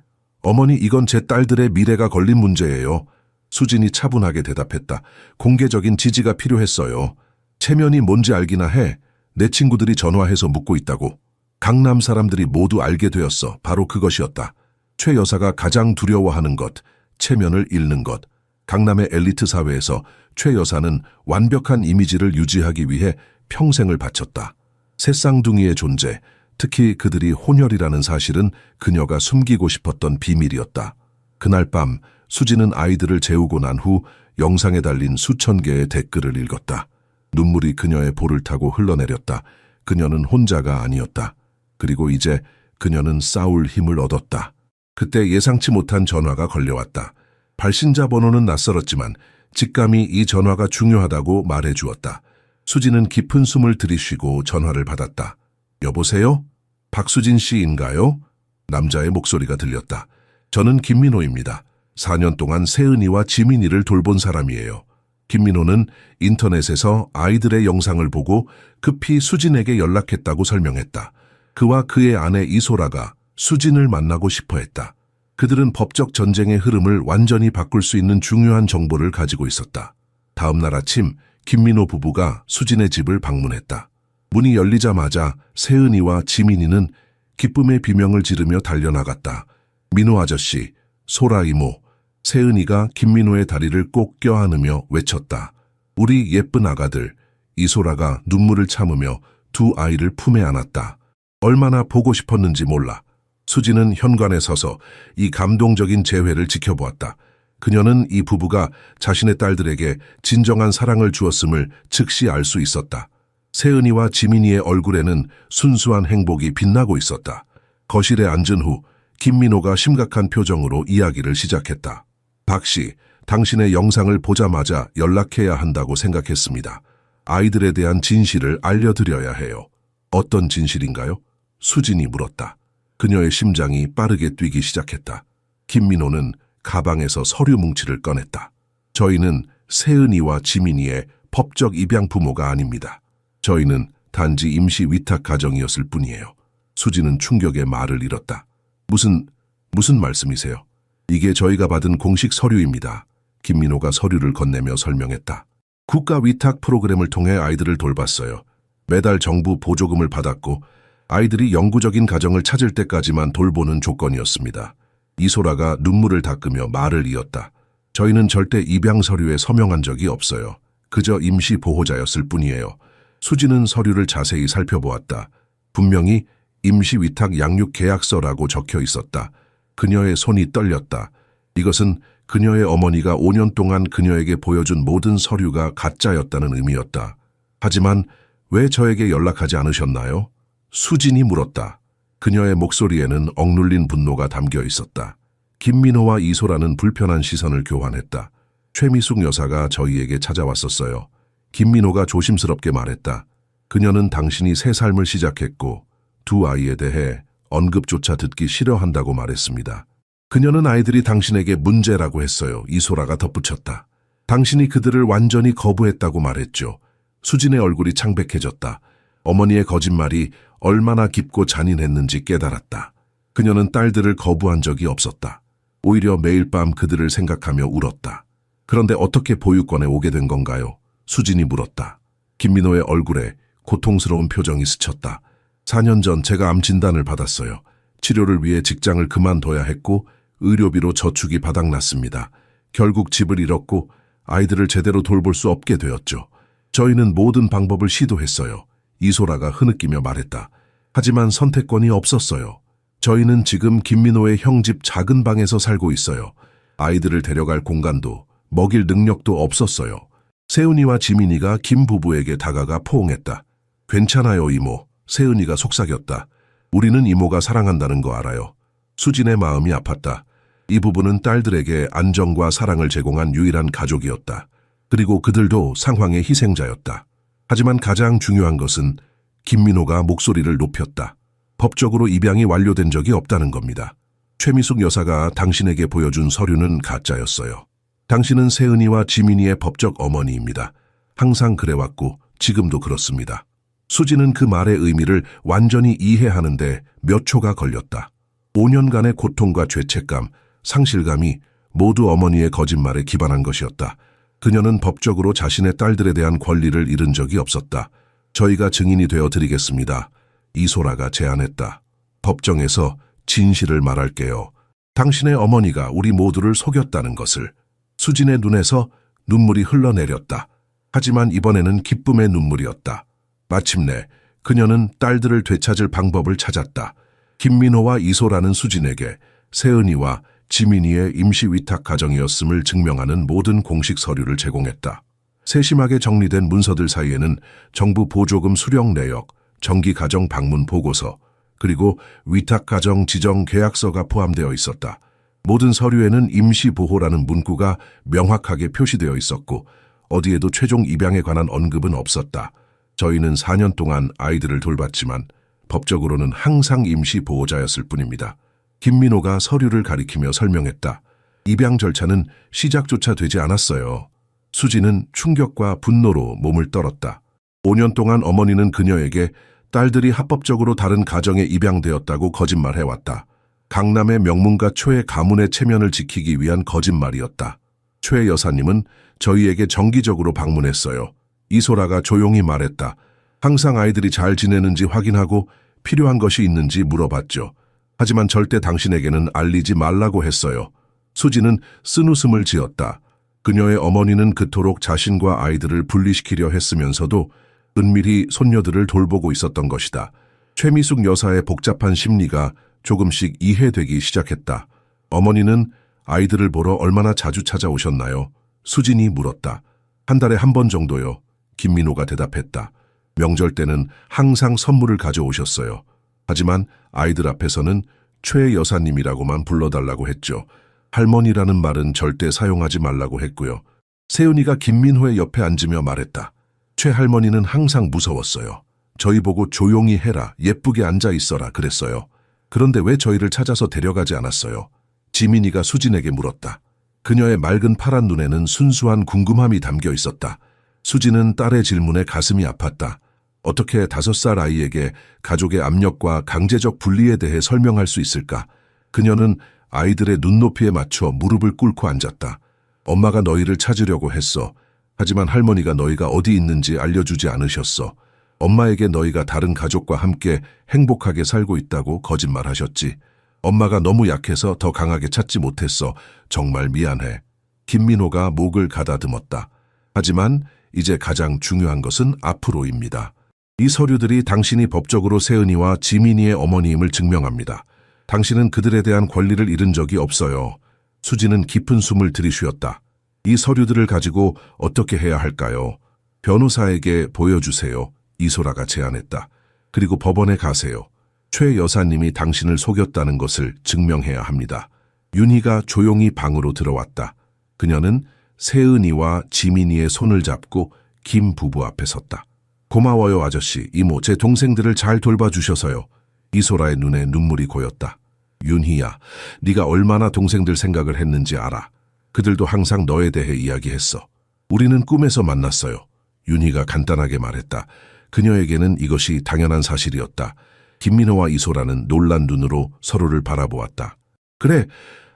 어머니, 이건 제 딸들의 미래가 걸린 문제예요. 수진이 차분하게 대답했다. 공개적인 지지가 필요했어요. 체면이 뭔지 알기나 해. 내 친구들이 전화해서 묻고 있다고. 강남 사람들이 모두 알게 되었어. 바로 그것이었다. 최 여사가 가장 두려워하는 것, 체면을 잃는 것. 강남의 엘리트 사회에서 최 여사는 완벽한 이미지를 유지하기 위해 평생을 바쳤다. 새 쌍둥이의 존재, 특히 그들이 혼혈이라는 사실은 그녀가 숨기고 싶었던 비밀이었다. 그날 밤 수지는 아이들을 재우고 난 후 영상에 달린 수천 개의 댓글을 읽었다. 눈물이 그녀의 볼을 타고 흘러내렸다. 그녀는 혼자가 아니었다. 그리고 이제 그녀는 싸울 힘을 얻었다. 그때 예상치 못한 전화가 걸려왔다. 발신자 번호는 낯설었지만 직감이 이 전화가 중요하다고 말해주었다. 수지는 깊은 숨을 들이쉬고 전화를 받았다. 여보세요? 박수진 씨인가요? 남자의 목소리가 들렸다. 저는 김민호입니다. 4년 동안 세은이와 지민이를 돌본 사람이에요. 김민호는 인터넷에서 아이들의 영상을 보고 급히 수진에게 연락했다고 설명했다. 그와 그의 아내 이소라가 수진을 만나고 싶어 했다. 그들은 법적 전쟁의 흐름을 완전히 바꿀 수 있는 중요한 정보를 가지고 있었다. 다음 날 아침 김민호 부부가 수진의 집을 방문했다. 문이 열리자마자 세은이와 지민이는 기쁨의 비명을 지르며 달려나갔다. 민호 아저씨, 소라 이모, 세은이가 김민호의 다리를 꼭 껴안으며 외쳤다. 우리 예쁜 아가들. 이소라가 눈물을 참으며 두 아이를 품에 안았다. 얼마나 보고 싶었는지 몰라. 수지는 현관에 서서 이 감동적인 재회를 지켜보았다. 그녀는 이 부부가 자신의 딸들에게 진정한 사랑을 주었음을 즉시 알 수 있었다. 세은이와 지민이의 얼굴에는 순수한 행복이 빛나고 있었다. 거실에 앉은 후 김민호가 심각한 표정으로 이야기를 시작했다. 박 씨, 당신의 영상을 보자마자 연락해야 한다고 생각했습니다. 아이들에 대한 진실을 알려드려야 해요. 어떤 진실인가요? 수진이 물었다. 그녀의 심장이 빠르게 뛰기 시작했다. 김민호는 가방에서 서류 뭉치를 꺼냈다. 저희는 세은이와 지민이의 법적 입양 부모가 아닙니다. 저희는 단지 임시 위탁 가정이었을 뿐이에요. 수지는 충격에 말을 잃었다. 무슨 말씀이세요? 이게 저희가 받은 공식 서류입니다. 김민호가 서류를 건네며 설명했다. 국가 위탁 프로그램을 통해 아이들을 돌봤어요. 매달 정부 보조금을 받았고 아이들이 영구적인 가정을 찾을 때까지만 돌보는 조건이었습니다. 이소라가 눈물을 닦으며 말을 이었다. 저희는 절대 입양 서류에 서명한 적이 없어요. 그저 임시 보호자였을 뿐이에요. 수지는 서류를 자세히 살펴보았다. 분명히 임시 위탁 양육 계약서라고 적혀 있었다. 그녀의 손이 떨렸다. 이것은 그녀의 어머니가 5년 동안 그녀에게 보여준 모든 서류가 가짜였다는 의미였다. 하지만 왜 저에게 연락하지 않으셨나요? 수진이 물었다. 그녀의 목소리에는 억눌린 분노가 담겨 있었다. 김민호와 이소라는 불편한 시선을 교환했다. 최미숙 여사가 저희에게 찾아왔었어요. 김민호가 조심스럽게 말했다. 그녀는 당신이 새 삶을 시작했고 두 아이에 대해 언급조차 듣기 싫어한다고 말했습니다. 그녀는 아이들이 당신에게 문제라고 했어요. 이소라가 덧붙였다. 당신이 그들을 완전히 거부했다고 말했죠. 수진의 얼굴이 창백해졌다. 어머니의 거짓말이 얼마나 깊고 잔인했는지 깨달았다. 그녀는 딸들을 거부한 적이 없었다. 오히려 매일 밤 그들을 생각하며 울었다. 그런데 어떻게 보육원에 오게 된 건가요? 수진이 물었다. 김민호의 얼굴에 고통스러운 표정이 스쳤다. 4년 전 제가 암 진단을 받았어요. 치료를 위해 직장을 그만둬야 했고 의료비로 저축이 바닥났습니다. 결국 집을 잃었고 아이들을 제대로 돌볼 수 없게 되었죠. 저희는 모든 방법을 시도했어요. 이소라가 흐느끼며 말했다. 하지만 선택권이 없었어요. 저희는 지금 김민호의 형 집 작은 방에서 살고 있어요. 아이들을 데려갈 공간도 먹일 능력도 없었어요. 세은이와 지민이가 김 부부에게 다가가 포옹했다. 괜찮아요, 이모. 세은이가 속삭였다. 우리는 이모가 사랑한다는 거 알아요. 수진의 마음이 아팠다. 이 부부는 딸들에게 안정과 사랑을 제공한 유일한 가족이었다. 그리고 그들도 상황의 희생자였다. 하지만 가장 중요한 것은 김민호가 목소리를 높였다. 법적으로 입양이 완료된 적이 없다는 겁니다. 최미숙 여사가 당신에게 보여준 서류는 가짜였어요. 당신은 세은이와 지민이의 법적 어머니입니다. 항상 그래왔고 지금도 그렇습니다. 수지는 그 말의 의미를 완전히 이해하는데 몇 초가 걸렸다. 5년간의 고통과 죄책감, 상실감이 모두 어머니의 거짓말에 기반한 것이었다. 그녀는 법적으로 자신의 딸들에 대한 권리를 잃은 적이 없었다. 저희가 증인이 되어 드리겠습니다. 이소라가 제안했다. 법정에서 진실을 말할게요. 당신의 어머니가 우리 모두를 속였다는 것을. 수진의 눈에서 눈물이 흘러내렸다. 하지만 이번에는 기쁨의 눈물이었다. 마침내 그녀는 딸들을 되찾을 방법을 찾았다. 김민호와 이소라는 수진에게 세은이와 지민이의 임시 위탁 가정이었음을 증명하는 모든 공식 서류를 제공했다. 세심하게 정리된 문서들 사이에는 정부 보조금 수령 내역, 정기가정 방문 보고서, 그리고 위탁가정 지정 계약서가 포함되어 있었다. 모든 서류에는 임시보호라는 문구가 명확하게 표시되어 있었고 어디에도 최종 입양에 관한 언급은 없었다. 저희는 4년 동안 아이들을 돌봤지만 법적으로는 항상 임시보호자였을 뿐입니다. 김민호가 서류를 가리키며 설명했다. 입양 절차는 시작조차 되지 않았어요. 수지는 충격과 분노로 몸을 떨었다. 5년 동안 어머니는 그녀에게 딸들이 합법적으로 다른 가정에 입양되었다고 거짓말해왔다. 강남의 명문가 최의 가문의 체면을 지키기 위한 거짓말이었다. 최 여사님은 저희에게 정기적으로 방문했어요. 이소라가 조용히 말했다. 항상 아이들이 잘 지내는지 확인하고 필요한 것이 있는지 물어봤죠. 하지만 절대 당신에게는 알리지 말라고 했어요. 수지는 쓴웃음을 지었다. 그녀의 어머니는 그토록 자신과 아이들을 분리시키려 했으면서도 은밀히 손녀들을 돌보고 있었던 것이다. 최미숙 여사의 복잡한 심리가 조금씩 이해되기 시작했다. 어머니는 아이들을 보러 얼마나 자주 찾아오셨나요? 수진이 물었다. 한 달에 한 번 정도요. 김민호가 대답했다. 명절 때는 항상 선물을 가져오셨어요. 하지만 아이들 앞에서는 최 여사님이라고만 불러달라고 했죠. 할머니라는 말은 절대 사용하지 말라고 했고요. 세은이가 김민호의 옆에 앉으며 말했다. 최 할머니는 항상 무서웠어요. 저희 보고 조용히 해라, 예쁘게 앉아 있어라 그랬어요. 그런데 왜 저희를 찾아서 데려가지 않았어요? 지민이가 수진에게 물었다. 그녀의 맑은 파란 눈에는 순수한 궁금함이 담겨 있었다. 수진은 딸의 질문에 가슴이 아팠다. 어떻게 5살 아이에게 가족의 압력과 강제적 분리에 대해 설명할 수 있을까? 그녀는 아이들의 눈높이에 맞춰 무릎을 꿇고 앉았다. 엄마가 너희를 찾으려고 했어. 하지만 할머니가 너희가 어디 있는지 알려주지 않으셨어. 엄마에게 너희가 다른 가족과 함께 행복하게 살고 있다고 거짓말하셨지. 엄마가 너무 약해서 더 강하게 찾지 못했어. 정말 미안해. 김민호가 목을 가다듬었다. 하지만 이제 가장 중요한 것은 앞으로입니다. 이 서류들이 당신이 법적으로 세은이와 지민이의 어머니임을 증명합니다. 당신은 그들에 대한 권리를 잃은 적이 없어요. 수지는 깊은 숨을 들이쉬었다. 이 서류들을 가지고 어떻게 해야 할까요? 변호사에게 보여주세요. 이소라가 제안했다. 그리고 법원에 가세요. 최 여사님이 당신을 속였다는 것을 증명해야 합니다. 윤희가 조용히 방으로 들어왔다. 그녀는 세은이와 지민이의 손을 잡고 김 부부 앞에 섰다. 고마워요 아저씨, 이모, 제 동생들을 잘 돌봐주셔서요. 이소라의 눈에 눈물이 고였다. 윤희야, 네가 얼마나 동생들 생각을 했는지 알아. 그들도 항상 너에 대해 이야기했어. 우리는 꿈에서 만났어요. 윤희가 간단하게 말했다. 그녀에게는 이것이 당연한 사실이었다. 김민호와 이소라는 놀란 눈으로 서로를 바라보았다. 그래,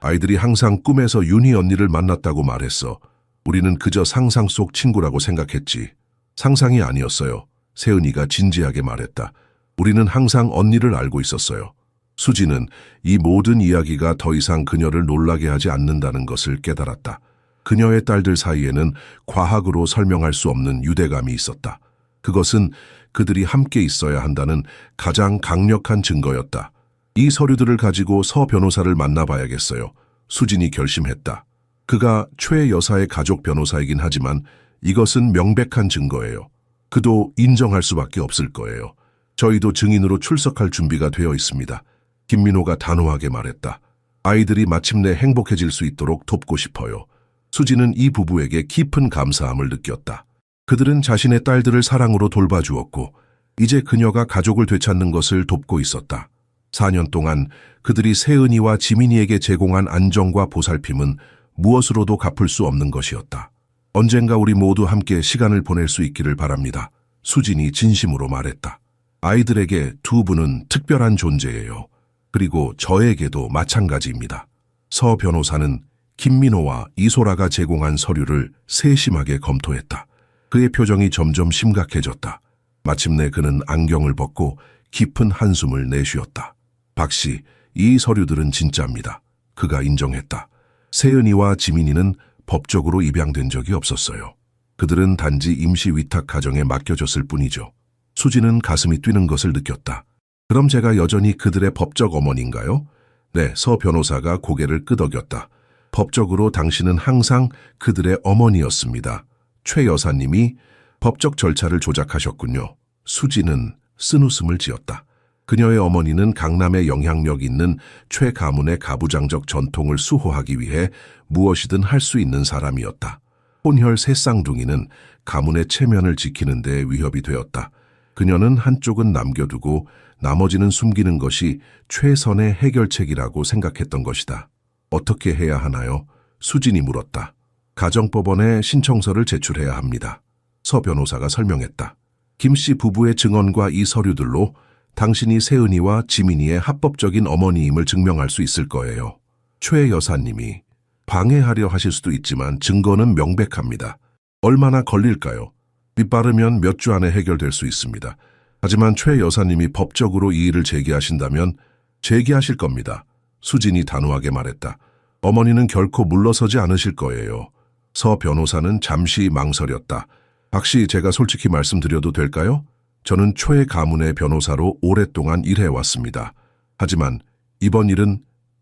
아이들이 항상 꿈에서 윤희 언니를 만났다고 말했어. 우리는 그저 상상 속 친구라고 생각했지. 상상이 아니었어요. 세은이가 진지하게 말했다. 우리는 항상 언니를 알고 있었어요. 수지는 이 모든 이야기가 더 이상 그녀를 놀라게 하지 않는다는 것을 깨달았다. 그녀의 딸들 사이에는 과학으로 설명할 수 없는 유대감이 있었다. 그것은 그들이 함께 있어야 한다는 가장 강력한 증거였다. 이 서류들을 가지고 서 변호사를 만나봐야겠어요. 수진이 결심했다. 그가 최 여사의 가족 변호사이긴 하지만 이것은 명백한 증거예요. 그도 인정할 수밖에 없을 거예요. 저희도 증인으로 출석할 준비가 되어 있습니다. 김민호가 단호하게 말했다. 아이들이 마침내 행복해질 수 있도록 돕고 싶어요. 수지는 이 부부에게 깊은 감사함을 느꼈다. 그들은 자신의 딸들을 사랑으로 돌봐주었고 이제 그녀가 가족을 되찾는 것을 돕고 있었다. 4년 동안 그들이 세은이와 지민이에게 제공한 안정과 보살핌은 무엇으로도 갚을 수 없는 것이었다. 언젠가 우리 모두 함께 시간을 보낼 수 있기를 바랍니다. 수진이 진심으로 말했다. 아이들에게 두 분은 특별한 존재예요. 그리고 저에게도 마찬가지입니다. 서 변호사는 김민호와 이소라가 제공한 서류를 세심하게 검토했다. 그의 표정이 점점 심각해졌다. 마침내 그는 안경을 벗고 깊은 한숨을 내쉬었다. 박 씨, 이 서류들은 진짜입니다. 그가 인정했다. 세은이와 지민이는 법적으로 입양된 적이 없었어요. 그들은 단지 임시 위탁 가정에 맡겨졌을 뿐이죠. 수지는 가슴이 뛰는 것을 느꼈다. 그럼 제가 여전히 그들의 법적 어머니인가요? 네, 서 변호사가 고개를 끄덕였다. 법적으로 당신은 항상 그들의 어머니였습니다. 최 여사님이 법적 절차를 조작하셨군요. 수지는 쓴웃음을 지었다. 그녀의 어머니는 강남에 영향력 있는 최 가문의 가부장적 전통을 수호하기 위해 무엇이든 할 수 있는 사람이었다. 혼혈 세 쌍둥이는 가문의 체면을 지키는 데 위협이 되었다. 그녀는 한쪽은 남겨두고 나머지는 숨기는 것이 최선의 해결책이라고 생각했던 것이다. 어떻게 해야 하나요? 수진이 물었다. 가정법원에 신청서를 제출해야 합니다. 서 변호사가 설명했다. 김 씨 부부의 증언과 이 서류들로 당신이 세은이와 지민이의 합법적인 어머니임을 증명할 수 있을 거예요. 최 여사님이 방해하려 하실 수도 있지만 증거는 명백합니다. 얼마나 걸릴까요? 밑바르면 몇 주 안에 해결될 수 있습니다. 하지만 최 여사님이 법적으로 이 일을 제기하신다면 제기하실 겁니다. 수진이 단호하게 말했다. 어머니는 결코 물러서지 않으실 거예요. 서 변호사는 잠시 망설였다. 박 씨, 제가 솔직히 말씀드려도 될까요? 저는 최 가문의 변호사로 오랫동안 일해왔습니다. 하지만 이번 일은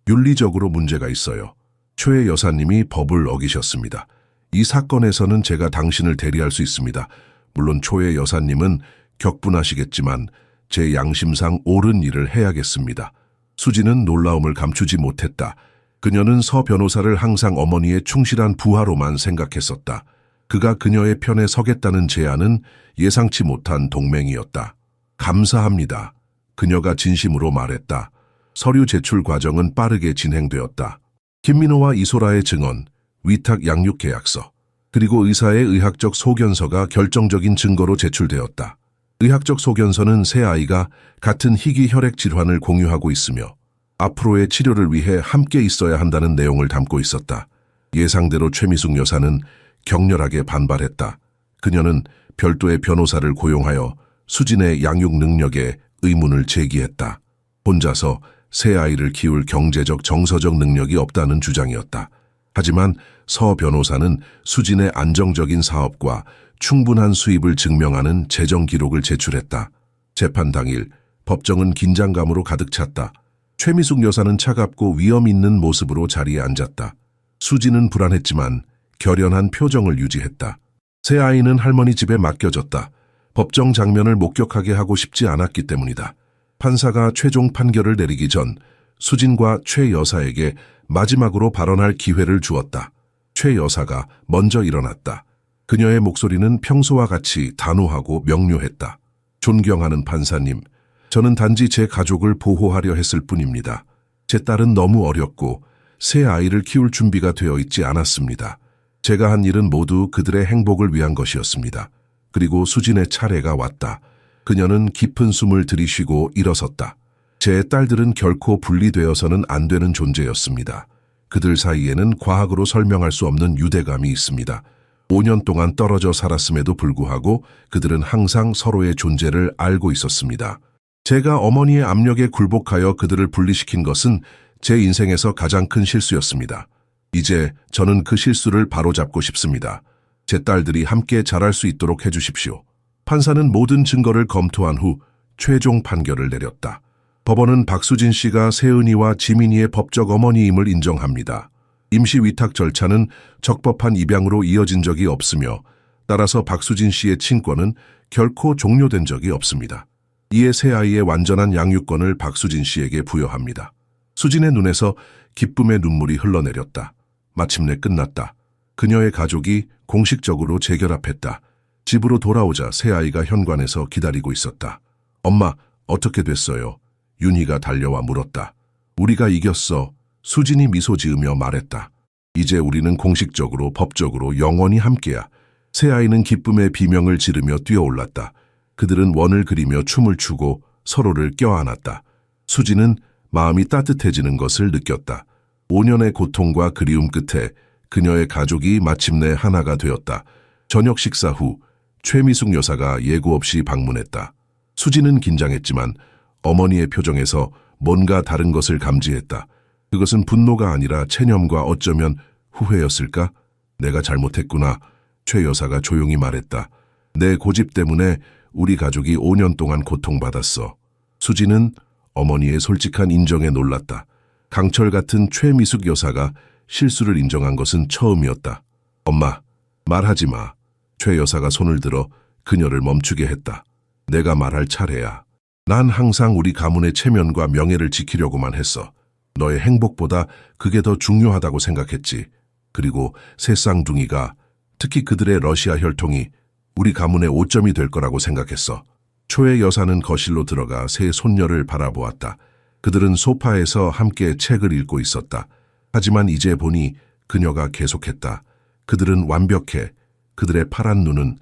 윤리적으로 문제가 있어요. 최 여사님이 법을 어기셨습니다. 이 사건에서는 제가 당신을 대리할 수 있습니다. 물론 최 여사님은 격분하시겠지만 제 양심상 옳은 일을 해야겠습니다. 수지는 놀라움을 감추지 못했다. 그녀는 서 변호사를 항상 어머니의 충실한 부하로만 생각했었다. 그가 그녀의 편에 서겠다는 제안은 예상치 못한 동맹이었다. 감사합니다. 그녀가 진심으로 말했다. 서류 제출 과정은 빠르게 진행되었다. 김민호와 이소라의 증언, 위탁 양육 계약서, 그리고 의사의 의학적 소견서가 결정적인 증거로 제출되었다. 의학적 소견서는 새 아이가 같은 희귀 혈액 질환을 공유하고 있으며 앞으로의 치료를 위해 함께 있어야 한다는 내용을 담고 있었다. 예상대로 최미숙 여사는 격렬하게 반발했다. 그녀는 별도의 변호사를 고용하여 수진의 양육 능력에 의문을 제기했다. 혼자서 새 아이를 키울 경제적 정서적 능력이 없다는 주장이었다. 하지만 서 변호사는 수진의 안정적인 사업과 충분한 수입을 증명하는 재정 기록을 제출했다. 재판 당일 법정은 긴장감으로 가득 찼다. 최미숙 여사는 차갑고 위험 있는 모습으로 자리에 앉았다. 수진은 불안했지만 결연한 표정을 유지했다. 새 아이는 할머니 집에 맡겨졌다. 법정 장면을 목격하게 하고 싶지 않았기 때문이다. 판사가 최종 판결을 내리기 전 수진과 최 여사에게 마지막으로 발언할 기회를 주었다. 최 여사가 먼저 일어났다. 그녀의 목소리는 평소와 같이 단호하고 명료했다. 존경하는 판사님, 저는 단지 제 가족을 보호하려 했을 뿐입니다. 제 딸은 너무 어렸고 새 아이를 키울 준비가 되어 있지 않았습니다. 제가 한 일은 모두 그들의 행복을 위한 것이었습니다. 그리고 수진의 차례가 왔다. 그녀는 깊은 숨을 들이쉬고 일어섰다. 제 딸들은 결코 분리되어서는 안 되는 존재였습니다. 그들 사이에는 과학으로 설명할 수 없는 유대감이 있습니다. 5년 동안 떨어져 살았음에도 불구하고 그들은 항상 서로의 존재를 알고 있었습니다. 제가 어머니의 압력에 굴복하여 그들을 분리시킨 것은 제 인생에서 가장 큰 실수였습니다. 이제 저는 그 실수를 바로잡고 싶습니다. 제 딸들이 함께 자랄 수 있도록 해주십시오. 판사는 모든 증거를 검토한 후 최종 판결을 내렸다. 법원은 박수진 씨가 세은이와 지민이의 법적 어머니임을 인정합니다. 임시 위탁 절차는 적법한 입양으로 이어진 적이 없으며 따라서 박수진 씨의 친권은 결코 종료된 적이 없습니다. 이에 새 아이의 완전한 양육권을 박수진 씨에게 부여합니다. 수진의 눈에서 기쁨의 눈물이 흘러내렸다. 마침내 끝났다. 그녀의 가족이 공식적으로 재결합했다. 집으로 돌아오자 새 아이가 현관에서 기다리고 있었다. 엄마, 어떻게 됐어요? 윤희가 달려와 물었다. 우리가 이겼어. 수진이 미소 지으며 말했다. 이제 우리는 공식적으로 법적으로 영원히 함께야. 새 아이는 기쁨의 비명을 지르며 뛰어올랐다. 그들은 원을 그리며 춤을 추고 서로를 껴안았다. 수진은 마음이 따뜻해지는 것을 느꼈다. 5년의 고통과 그리움 끝에 그녀의 가족이 마침내 하나가 되었다. 저녁 식사 후 최미숙 여사가 예고 없이 방문했다. 수진은 긴장했지만 어머니의 표정에서 뭔가 다른 것을 감지했다. 그것은 분노가 아니라 체념과 어쩌면 후회였을까? 내가 잘못했구나. 최 여사가 조용히 말했다. 내 고집 때문에 우리 가족이 5년 동안 고통받았어. 수진은 어머니의 솔직한 인정에 놀랐다. 강철 같은 최미숙 여사가 실수를 인정한 것은 처음이었다. 엄마, 말하지 마. 최 여사가 손을 들어 그녀를 멈추게 했다. 내가 말할 차례야. 난 항상 우리 가문의 체면과 명예를 지키려고만 했어. 너의 행복보다 그게 더 중요하다고 생각했지. 그리고 새 쌍둥이가, 특히 그들의 러시아 혈통이 우리 가문의 오점이 될 거라고 생각했어. 초의 여사는 거실로 들어가 새 손녀를 바라보았다. 그들은 소파에서 함께 책을 읽고 있었다. 하지만 이제 보니 그녀가 계속했다. 그들은 완벽해. 그들의 파란 눈은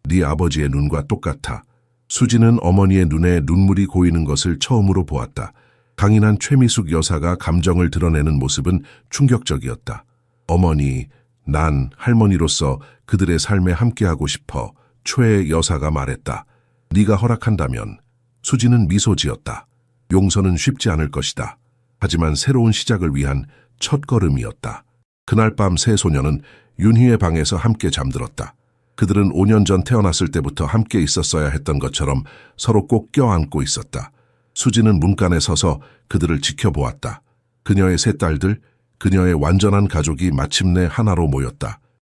네 아버지의 눈과 똑같아. 수지는 어머니의 눈에 눈물이 고이는 것을 처음으로 보았다. 강인한 최미숙 여사가 감정을 드러내는 모습은 충격적이었다. 어머니, 난 할머니로서 그들의 삶에 함께하고 싶어. 최 여사가 말했다. 네가 허락한다면. 수지는 미소 지었다. 용서는 쉽지 않을 것이다. 하지만 새로운 시작을 위한 첫걸음이었다. 그날 밤 세 소녀는 윤희의 방에서 함께 잠들었다. 그들은 5년 전 태어났을 때부터 함께 있었어야 했던 것처럼 서로 꼭 껴안고 있었다. 수지는 문간에 서서 그들을 지켜보았다. 그녀의 세 딸들, 그녀의 완전한 가족이 마침내 하나로 모였다.